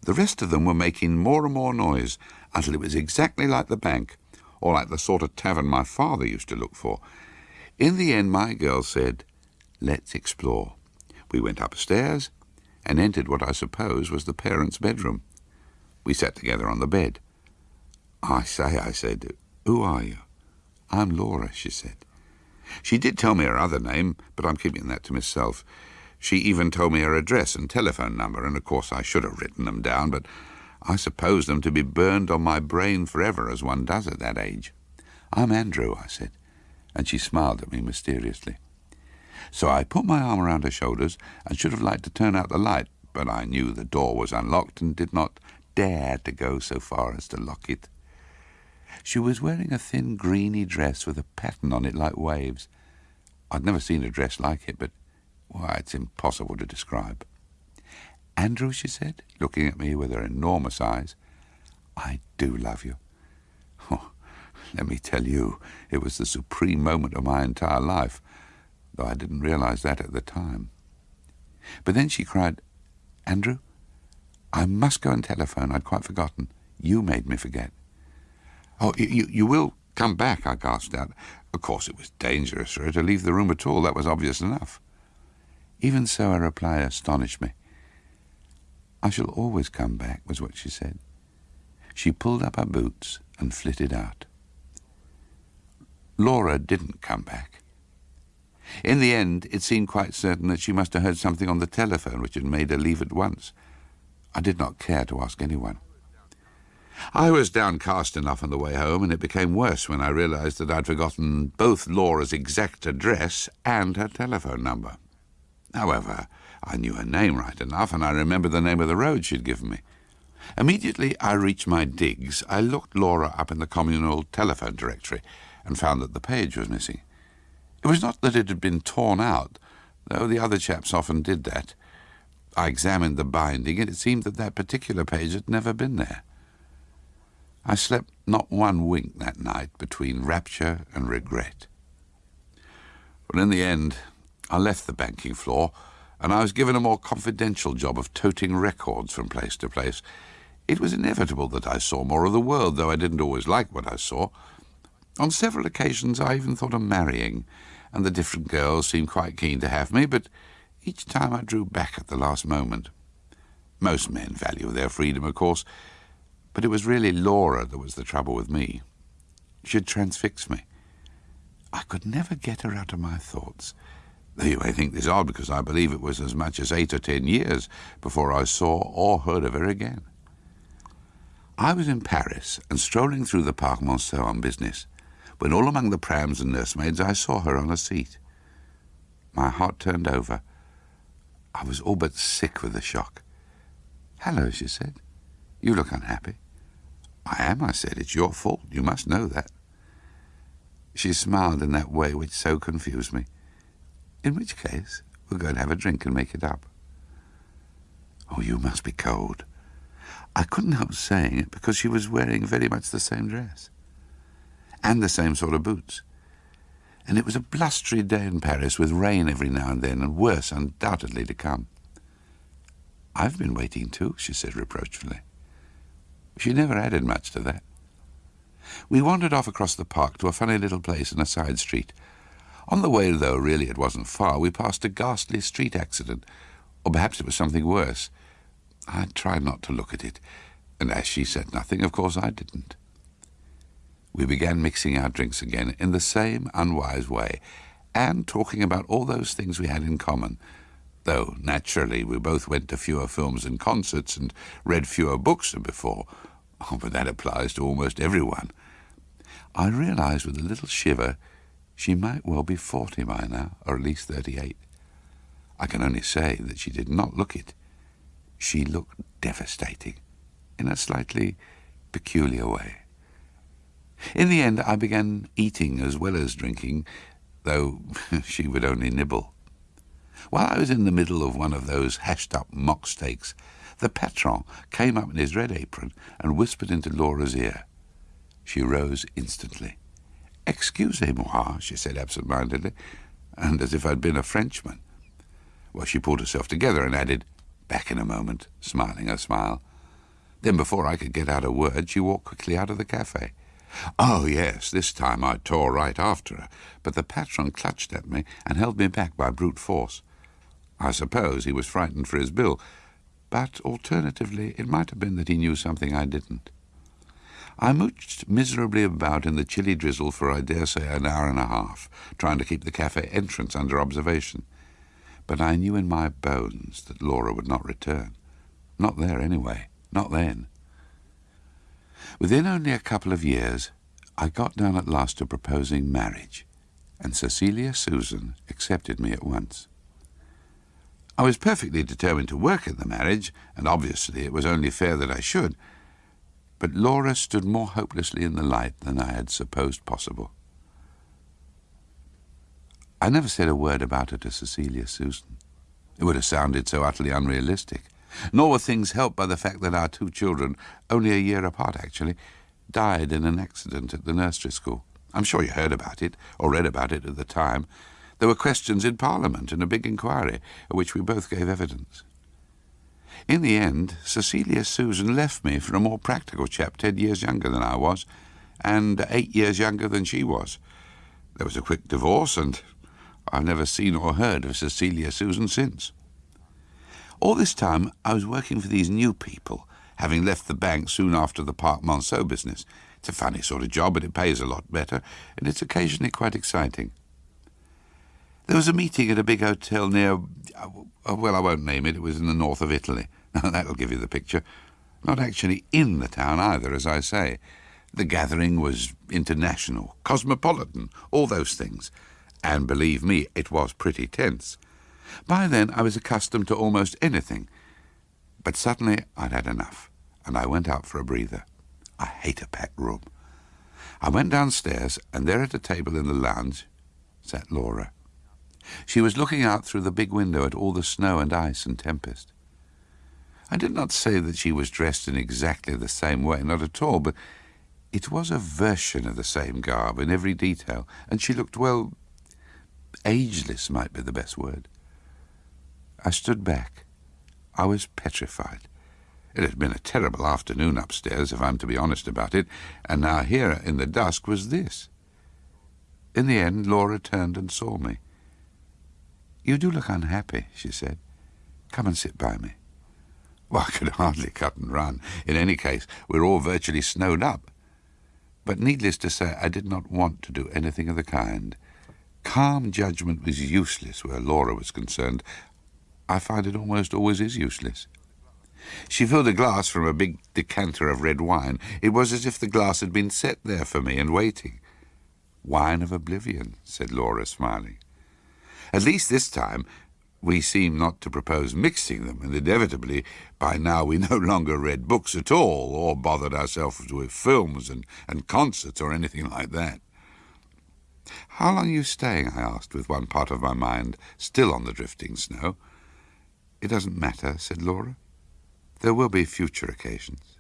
The rest of them were making more and more noise until it was exactly like the bank, or like the sort of tavern my father used to look for. In the end, my girl said, "Let's explore." We went upstairs and entered what I suppose was the parents' bedroom. We sat together on the bed. "I say," I said, "who are you?" "I'm Laura," she said. She did tell me her other name, but I'm keeping that to myself. She even told me her address and telephone number, and of course I should have written them down, but I supposed them to be burned on my brain forever, as one does at that age. "I'm Andrew," I said, and she smiled at me mysteriously. So I put my arm around her shoulders and should have liked to turn out the light, but I knew the door was unlocked and did not dare to go so far as to lock it. She was wearing a thin greeny dress with a pattern on it like waves. I'd never seen a dress like it, but, why, it's impossible to describe. "Andrew," she said, looking at me with her enormous eyes, "I do love you." Oh, let me tell you, it was the supreme moment of my entire life, though I didn't realize that at the time. But then she cried, "Andrew, I must go and telephone. I'd quite forgotten. You made me forget." "Oh, you will come back," I gasped out. Of course it was dangerous for her to leave the room at all. That was obvious enough. Even so, her reply astonished me. "I shall always come back," was what she said. She pulled up her boots and flitted out. Laura didn't come back. In the end, it seemed quite certain that she must have heard something on the telephone which had made her leave at once. I did not care to ask anyone. I was downcast enough on the way home, and it became worse when I realized that I'd forgotten both Laura's exact address and her telephone number. However, I knew her name right enough, and I remembered the name of the road she'd given me. Immediately I reached my digs, I looked Laura up in the communal telephone directory and found that the page was missing. It was not that it had been torn out, though the other chaps often did that. I examined the binding, and it seemed that that particular page had never been there. I slept not one wink that night between rapture and regret. But in the end, I left the banking floor, and I was given a more confidential job of toting records from place to place. It was inevitable that I saw more of the world, though I didn't always like what I saw. On several occasions I even thought of marrying, and the different girls seemed quite keen to have me, but each time I drew back at the last moment. Most men value their freedom, of course, but it was really Laura that was the trouble with me. She'd transfixed me. I could never get her out of my thoughts, though you may think this odd because I believe it was as much as 8 or 10 years before I saw or heard of her again. I was in Paris and strolling through the Parc Monceau on business, when all among the prams and nursemaids I saw her on a seat. My heart turned over. I was all but sick with the shock. "Hello," she said. "You look unhappy." "I am," I said. "It's your fault. You must know that." She smiled in that way which so confused me. "In which case, we'll go and have a drink and make it up." "Oh, you must be cold." I couldn't help saying it because she was wearing very much the same dress and the same sort of boots. And it was a blustery day in Paris with rain every now and then, and worse undoubtedly to come. "I've been waiting too," she said reproachfully. She never added much to that. We wandered off across the park to a funny little place in a side street. On the way, though really it wasn't far, we passed a ghastly street accident, or perhaps it was something worse. I tried not to look at it, and as she said nothing, of course I didn't. We began mixing our drinks again in the same unwise way, and talking about all those things we had in common, though naturally we both went to fewer films and concerts and read fewer books than before. Oh, but that applies to almost everyone. I realized with a little shiver she might well be 40 by now, or at least 38. I can only say that she did not look it. She looked devastating, in a slightly peculiar way. In the end, I began eating as well as drinking, though she would only nibble. While I was in the middle of one of those hashed-up mock steaks, the patron came up in his red apron and whispered into Laura's ear. She rose instantly. "Excusez-moi," she said absent-mindedly, and as if I'd been a Frenchman. Well, she pulled herself together and added, "Back in a moment," smiling a smile. Then before I could get out a word, she walked quickly out of the cafe. Oh, yes, this time I tore right after her, but the patron clutched at me and held me back by brute force. I suppose he was frightened for his bill, but alternatively it might have been that he knew something I didn't. I mooched miserably about in the chilly drizzle for, I dare say, an hour and a half, trying to keep the cafe entrance under observation. But I knew in my bones that Laura would not return. Not there, anyway. Not then. Within only a couple of years, I got down at last to proposing marriage, and Cecilia Susan accepted me at once. I was perfectly determined to work at the marriage, and obviously it was only fair that I should, but Laura stood more hopelessly in the light than I had supposed possible. I never said a word about her to Cecilia Susan. It would have sounded so utterly unrealistic. Nor were things helped by the fact that our two children, only a year apart actually, died in an accident at the nursery school. I'm sure you heard about it, or read about it at the time. There were questions in Parliament and a big inquiry, at which we both gave evidence. In the end, Cecilia Susan left me for a more practical chap 10 years younger than I was, and 8 years younger than she was. There was a quick divorce, and I've never seen or heard of Cecilia Susan since. All this time I was working for these new people, having left the bank soon after the Park Monceau business. It's a funny sort of job, but it pays a lot better, and it's occasionally quite exciting. There was a meeting at a big hotel near, well, I won't name it. It was in the north of Italy. Now, that'll give you the picture. Not actually in the town either, as I say. The gathering was international, cosmopolitan, all those things. And believe me, it was pretty tense. By then I was accustomed to almost anything. But suddenly I'd had enough, and I went out for a breather. I hate a packed room. I went downstairs, and there at a table in the lounge sat Laura. She was looking out through the big window at all the snow and ice and tempest. I did not say that she was dressed in exactly the same way, not at all, but it was a version of the same garb in every detail, and she looked, well, ageless might be the best word. I stood back. I was petrified. It had been a terrible afternoon upstairs, if I'm to be honest about it, and now here in the dusk was this. In the end, Laura turned and saw me. "You do look unhappy," she said. "Come and sit by me." Well, I could hardly cut and run. In any case, we're all virtually snowed up. But needless to say, I did not want to do anything of the kind. Calm judgment was useless where Laura was concerned. I find it almost always is useless. She filled a glass from a big decanter of red wine. It was as if the glass had been set there for me and waiting. "Wine of oblivion," said Laura, smiling. "At least this time we seem not to propose mixing them, and inevitably by now we no longer read books at all, or bothered ourselves with films and concerts or anything like that." "How long are you staying?" I asked, with one part of my mind still on the drifting snow. "It doesn't matter," said Laura. "There will be future occasions."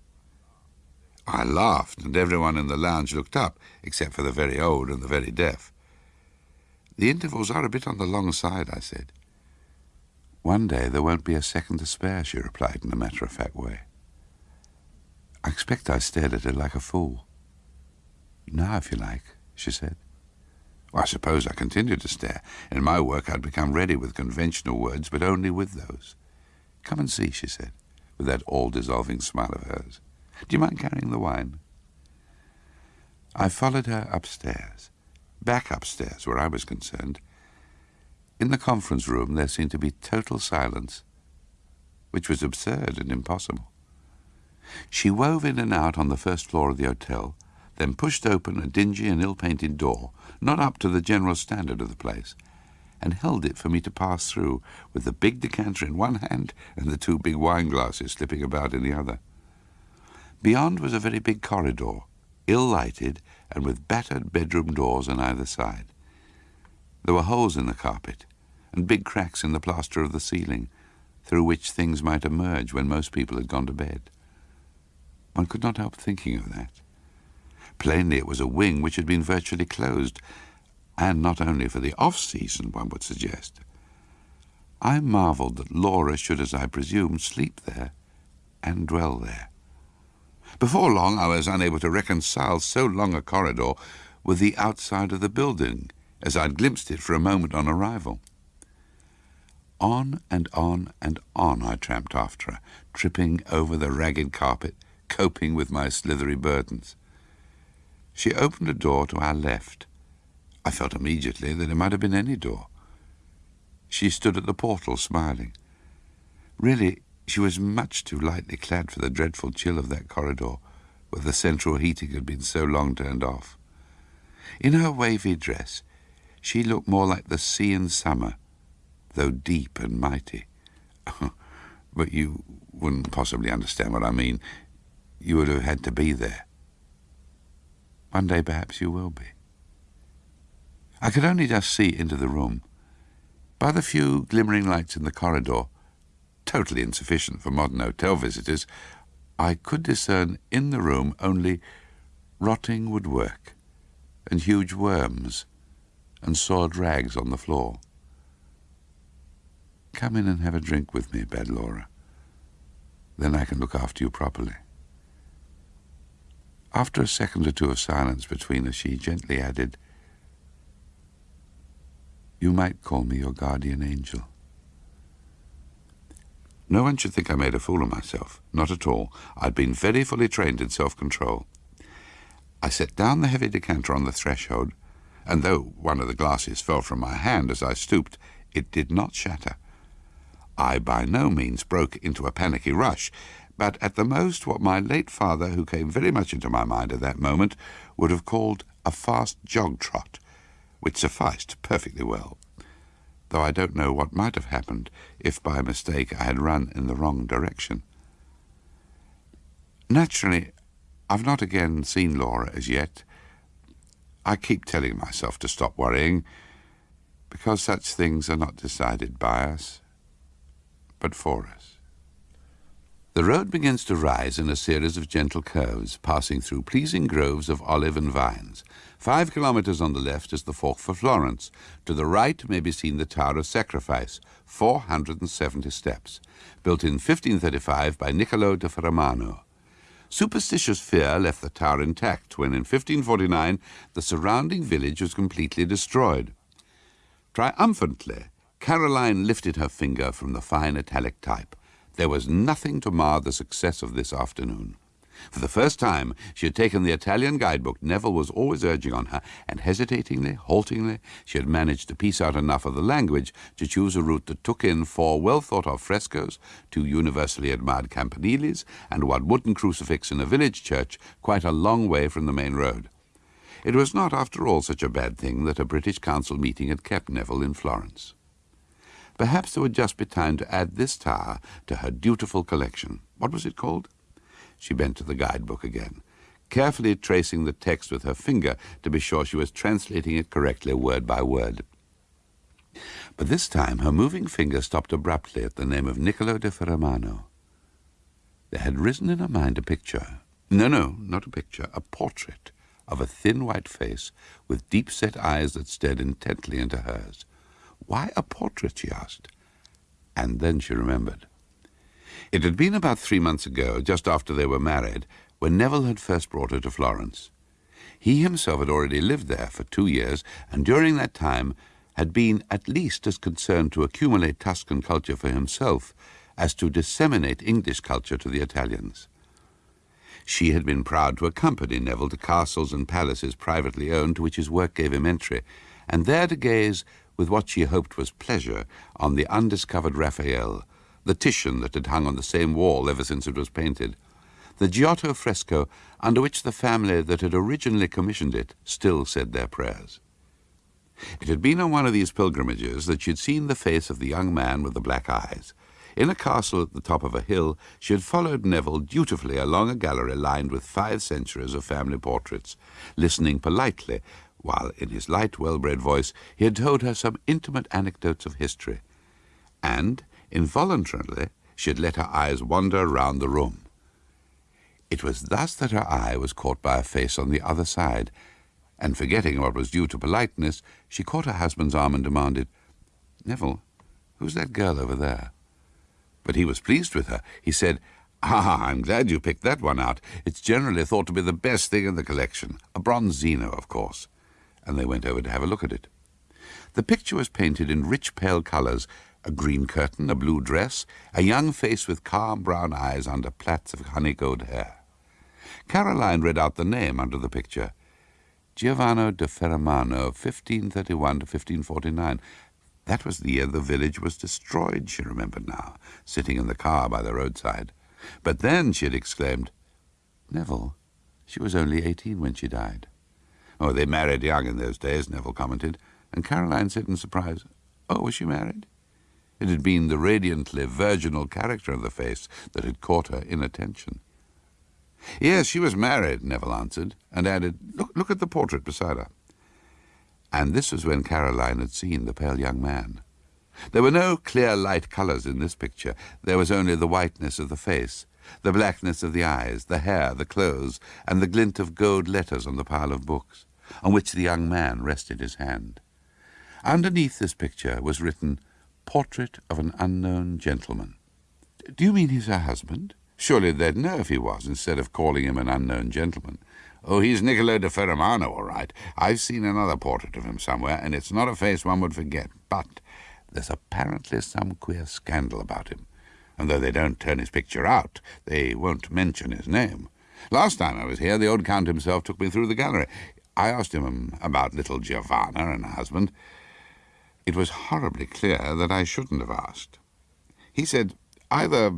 I laughed, and everyone in the lounge looked up, except for the very old and the very deaf. "The intervals are a bit on the long side," I said. "One day there won't be a second to spare," she replied in a matter-of-fact way. I expect I stared at her like a fool. "Now, if you like," she said. Well, I suppose I continued to stare. In my work I'd become ready with conventional words, but only with those. "Come and see," she said, with that all-dissolving smile of hers. "Do you mind carrying the wine?" I followed her upstairs, back upstairs where I was concerned, In the conference room there seemed to be total silence, which was absurd and impossible. She wove in and out on the first floor of the hotel, then pushed open a dingy and ill-painted door, not up to the general standard of the place, and held it for me to pass through, with the big decanter in one hand and the two big wine glasses slipping about in the other. Beyond was a very big corridor, ill-lighted and with battered bedroom doors on either side. There were holes in the carpet and big cracks in the plaster of the ceiling, through which things might emerge when most people had gone to bed. One could not help thinking of that. Plainly it was a wing which had been virtually closed, and not only for the off-season, one would suggest. I marvelled that Laura should, as I presumed, sleep there and dwell there. Before long I was unable to reconcile so long a corridor with the outside of the building, as I'd glimpsed it for a moment on arrival. On and on and on I tramped after her, tripping over the ragged carpet, coping with my slithery burdens. She opened a door to our left. I felt immediately that it might have been any door. She stood at the portal, smiling. Really, she was much too lightly clad for the dreadful chill of that corridor, where the central heating had been so long turned off. In her wavy dress, she looked more like the sea in summer, though deep and mighty. But you wouldn't possibly understand what I mean. You would have had to be there. One day perhaps you will be. I could only just see into the room. By the few glimmering lights in the corridor, totally insufficient for modern hotel visitors, I could discern in the room only rotting woodwork and huge worms and soiled rags on the floor. "Come in and have a drink with me," begged Laura. "Then I can look after you properly." After a second or two of silence between us, she gently added, "You might call me your guardian angel." No one should think I made a fool of myself. Not at all. I'd been very fully trained in self-control. I set down the heavy decanter on the threshold, and though one of the glasses fell from my hand as I stooped, it did not shatter. I by no means broke into a panicky rush, but at the most what my late father, who came very much into my mind at that moment, would have called a fast jog-trot, which sufficed perfectly well, though I don't know what might have happened if by mistake I had run in the wrong direction. Naturally, I've not again seen Laura as yet. I keep telling myself to stop worrying, because such things are not decided by us, but for us. The road begins to rise in a series of gentle curves, passing through pleasing groves of olive and vines. 5 kilometers on the left is the fork for Florence. To the right may be seen the Tower of Sacrifice, 470 steps, built in 1535 by Niccolo da Ferramano. Superstitious fear left the tower intact when in 1549 the surrounding village was completely destroyed. Triumphantly, Caroline lifted her finger from the fine italic type. There was nothing to mar the success of this afternoon. For the first time, she had taken the Italian guidebook Neville was always urging on her, and hesitatingly, haltingly, she had managed to piece out enough of the language to choose a route that took in 4 well-thought-of frescoes, 2 universally admired campaniles, and 1 wooden crucifix in a village church quite a long way from the main road. It was not, after all, such a bad thing that a British Council meeting had kept Neville in Florence. Perhaps there would just be time to add this tower to her dutiful collection. What was it called? She bent to the guidebook again, carefully tracing the text with her finger to be sure she was translating it correctly word by word. But this time her moving finger stopped abruptly at the name of Niccolo da Ferramano. There had risen in her mind a picture. No, not a picture, a portrait of a thin white face with deep-set eyes that stared intently into hers. Why a portrait, she asked. And then she remembered. It had been about 3 months ago, just after they were married, when Neville had first brought her to Florence. He himself had already lived there for 2 years, and during that time had been at least as concerned to accumulate Tuscan culture for himself as to disseminate English culture to the Italians. She had been proud to accompany Neville to castles and palaces privately owned to which his work gave him entry, and there to gaze with what she hoped was pleasure on the undiscovered Raphael, the Titian that had hung on the same wall ever since it was painted, the Giotto fresco under which the family that had originally commissioned it still said their prayers. It had been on one of these pilgrimages that she had seen the face of the young man with the black eyes. In a castle at the top of a hill, she had followed Neville dutifully along a gallery lined with 5 centuries of family portraits, listening politely, while in his light, well-bred voice he had told her some intimate anecdotes of history. And, involuntarily, she had let her eyes wander round the room. It was thus that her eye was caught by a face on the other side, and forgetting what was due to politeness, she caught her husband's arm and demanded, "Neville, who's that girl over there?" But he was pleased with her. He said, I'm glad you picked that one out. It's generally thought to be the best thing in the collection. A bronze Zeno, of course." And they went over to have a look at it. The picture was painted in rich pale colours, a green curtain, a blue dress, a young face with calm brown eyes under plaits of honey-gold hair. Caroline read out the name under the picture. Giovanni da Ferramano, 1531 to 1549. That was the year the village was destroyed, she remembered now, sitting in the car by the roadside. But then she had exclaimed, "Neville, she was only 18 when she died." "Oh, they married young in those days," Neville commented, and Caroline said in surprise, "Oh, was she married?" It had been the radiantly virginal character of the face that had caught her inattention. "Yes, she was married," Neville answered, and added, Look at the portrait beside her." And this was when Caroline had seen the pale young man. There were no clear light colours in this picture. There was only the whiteness of the face, the blackness of the eyes, the hair, the clothes, and the glint of gold letters on the pile of books, on which the young man rested his hand. Underneath this picture was written, "Portrait of an unknown gentleman." "Do you mean he's her husband? Surely they'd know if he was, instead of calling him an unknown gentleman." "Oh, he's Niccolo da Ferramano, all right. I've seen another portrait of him somewhere, and it's not a face one would forget. But there's apparently some queer scandal about him, and though they don't turn his picture out, they won't mention his name. Last time I was here, the old Count himself took me through the gallery. I asked him about little Giovanna and her husband. It was horribly clear that I shouldn't have asked. He said either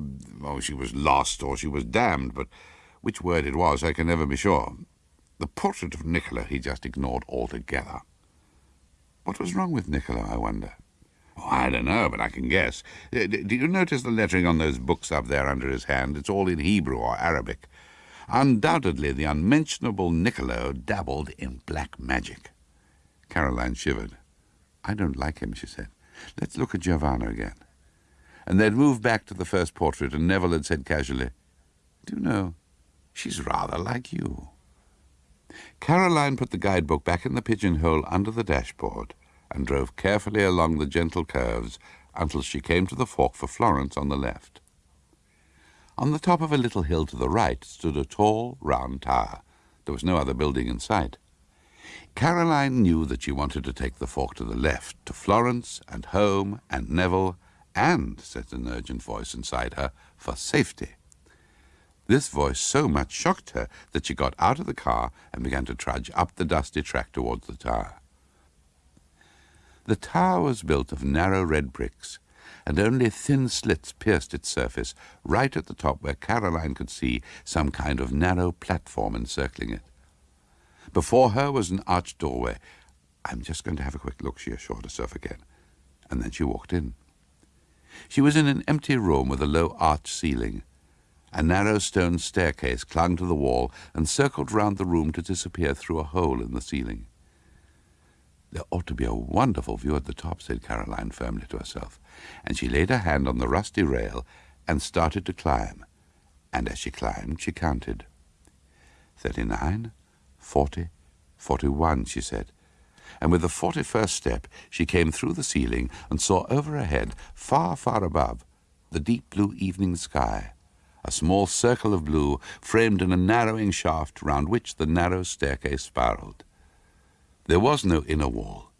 she was lost or she was damned, but which word it was I can never be sure. The portrait of Niccolo he just ignored altogether." "What was wrong with Niccolo, I wonder?" "Oh, I don't know, but I can guess. Do you notice the lettering on those books up there under his hand? It's all in Hebrew or Arabic. Undoubtedly the unmentionable Niccolo dabbled in black magic." Caroline shivered. "I don't like him," she said. "Let's look at Giovanna again." And they'd moved back to the first portrait, and Neville had said casually, "Do you know, she's rather like you." Caroline put the guidebook back in the pigeonhole under the dashboard and drove carefully along the gentle curves until she came to the fork for Florence on the left. On the top of a little hill to the right stood a tall, round tower. There was no other building in sight. Caroline knew that she wanted to take the fork to the left, to Florence and home and Neville, and, said an urgent voice inside her, for safety. This voice so much shocked her that she got out of the car and began to trudge up the dusty track towards the tower. The tower was built of narrow red bricks, and only thin slits pierced its surface, right at the top where Caroline could see some kind of narrow platform encircling it. Before her was an arched doorway. "I'm just going to have a quick look," she assured herself again, and then she walked in. She was in an empty room with a low arched ceiling. A narrow stone staircase clung to the wall and circled round the room to disappear through a hole in the ceiling. "There ought to be a wonderful view at the top," said Caroline firmly to herself, and she laid her hand on the rusty rail and started to climb. And as she climbed, she counted. 39, 40, 41, she said, and with the 41st step she came through the ceiling and saw over her head, far, far above, the deep blue evening sky, a small circle of blue framed in a narrowing shaft round which the narrow staircase spiraled. There was no inner wall.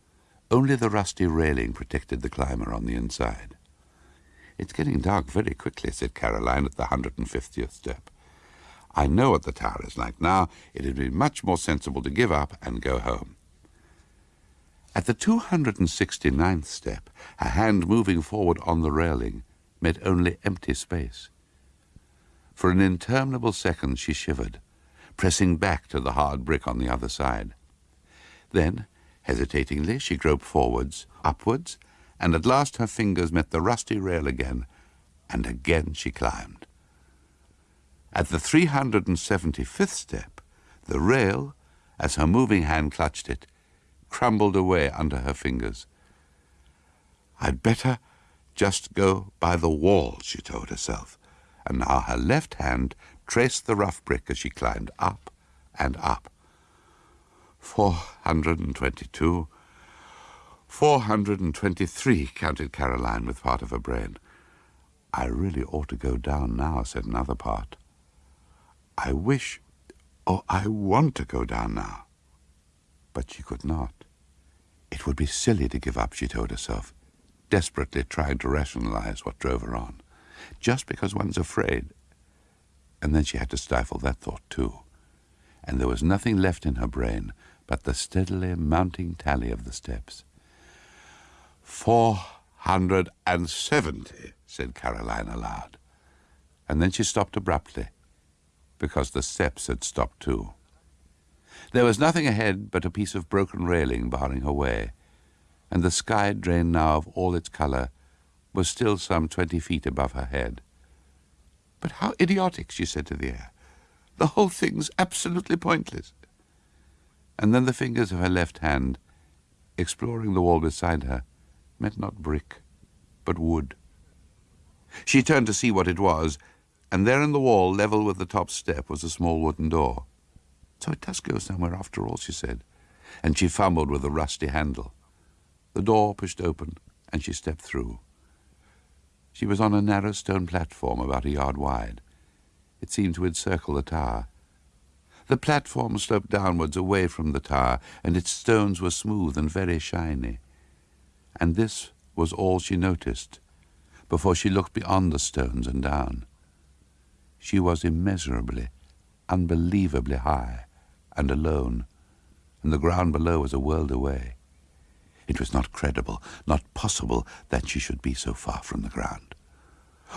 Only the rusty railing protected the climber on the inside. "It's getting dark very quickly," said Caroline at the 150th step. "I know what the tower is like now. It would be much more sensible to give up and go home." At the 269th step, her hand moving forward on the railing met only empty space. For an interminable second she shivered, pressing back to the hard brick on the other side. Then, hesitatingly, she groped forwards, upwards, and at last her fingers met the rusty rail again, and again she climbed. At the 375th step, the rail, as her moving hand clutched it, crumbled away under her fingers. "I'd better just go by the wall," she told herself, and now her left hand traced the rough brick as she climbed up and up. 422, 423, counted Caroline with part of her brain. "I really ought to go down now," said another part. "I wish, or I want to go down now." But she could not. It would be silly to give up, she told herself, desperately trying to rationalize what drove her on. Just because one's afraid. And then she had to stifle that thought too. And there was nothing left in her brain but the steadily mounting tally of the steps. 470, said Caroline aloud. And then she stopped abruptly, because the steps had stopped too. There was nothing ahead but a piece of broken railing barring her way, and the sky, drained now of all its colour, was still some 20 feet above her head. "But how idiotic," she said to the air. "The whole thing's absolutely pointless." And then the fingers of her left hand, exploring the wall beside her, met not brick, but wood. She turned to see what it was, and there in the wall, level with the top step, was a small wooden door. "So it does go somewhere after all," she said, and she fumbled with the rusty handle. The door pushed open, and she stepped through. She was on a narrow stone platform about a yard wide. It seemed to encircle the tower. The platform sloped downwards away from the tower, and its stones were smooth and very shiny. And this was all she noticed before she looked beyond the stones and down. She was immeasurably, unbelievably high and alone, and the ground below was a world away. It was not credible, not possible that she should be so far from the ground.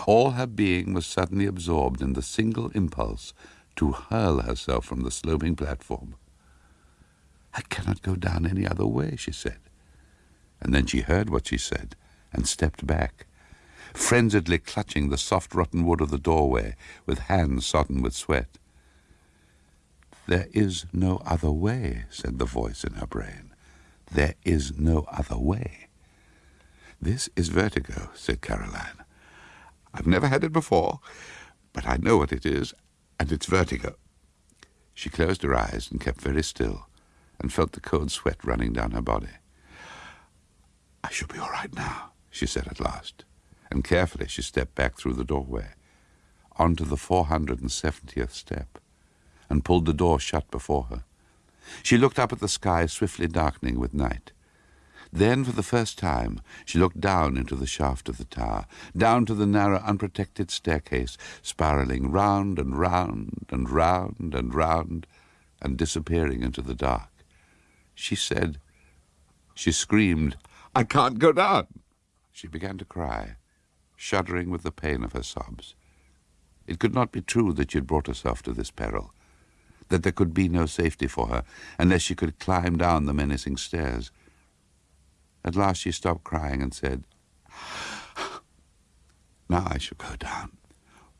All her being was suddenly absorbed in the single impulse to hurl herself from the sloping platform. "I cannot go down any other way," she said. And then she heard what she said and stepped back, frenziedly clutching the soft rotten wood of the doorway with hands sodden with sweat. "There is no other way," said the voice in her brain. "There is no other way." "This is vertigo," said Caroline. "I've never had it before, but I know what it is, and it's vertigo." She closed her eyes and kept very still, and felt the cold sweat running down her body. "I shall be all right now," she said at last, and carefully she stepped back through the doorway, onto the 470th step, and pulled the door shut before her. She looked up at the sky swiftly darkening with night. Then, for the first time, she looked down into the shaft of the tower, down to the narrow, unprotected staircase, spiralling round and round and round and round, and disappearing into the dark. She screamed, "I can't go down!" She began to cry, shuddering with the pain of her sobs. It could not be true that she had brought herself to this peril, that there could be no safety for her unless she could climb down the menacing stairs. At last she stopped crying and said, "Now I shall go down.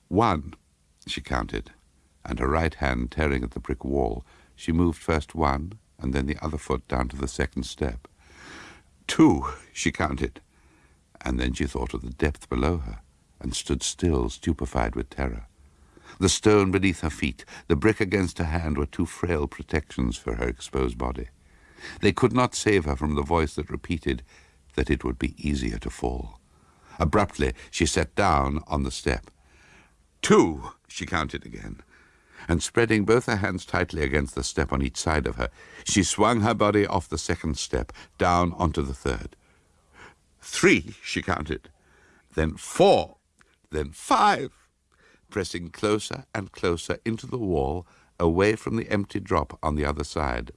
1, she counted, and her right hand tearing at the brick wall, she moved first one and then the other foot down to the second step. 2, she counted, and then she thought of the depth below her and stood still, stupefied with terror. The stone beneath her feet, the brick against her hand, were two frail protections for her exposed body. They could not save her from the voice that repeated that it would be easier to fall. Abruptly, she sat down on the step. 2, she counted again, and spreading both her hands tightly against the step on each side of her, she swung her body off the second step, down onto the third. 3, she counted, then 4, then 5, pressing closer and closer into the wall, away from the empty drop on the other side.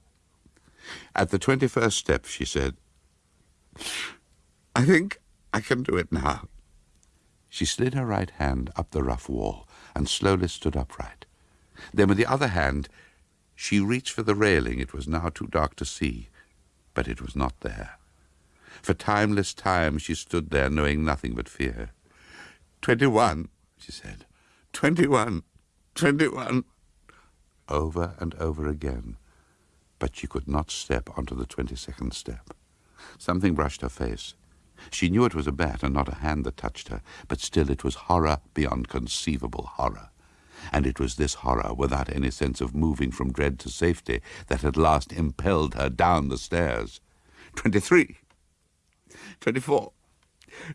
At the 21st step, she said, I think I can do it now. She slid her right hand up the rough wall and slowly stood upright. Then with the other hand, she reached for the railing. It was now too dark to see, but it was not there. For timeless time she stood there, knowing nothing but fear. 21, she said. 21, 21. Over and over again, but she could not step onto the 22nd step. Something brushed her face. She knew it was a bat and not a hand that touched her, but still it was horror beyond conceivable horror. And it was this horror, without any sense of moving from dread to safety, that at last impelled her down the stairs. 23, 24,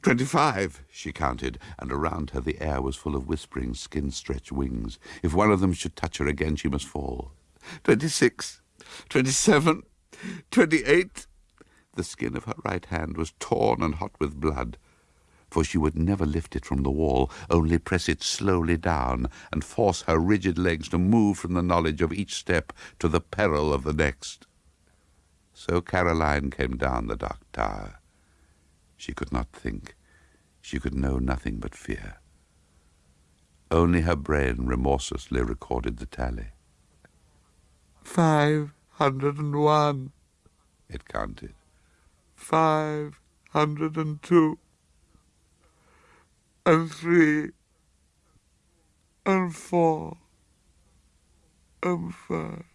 25, she counted, and around her the air was full of whispering, skin-stretched wings. If one of them should touch her again, she must fall. 26, 27, 28... The skin of her right hand was torn and hot with blood, for she would never lift it from the wall, only press it slowly down and force her rigid legs to move from the knowledge of each step to the peril of the next. So Caroline came down the dark tower. She could not think. She could know nothing but fear. Only her brain remorselessly recorded the tally. 501, it counted. 502, and 3, and 4, and 5.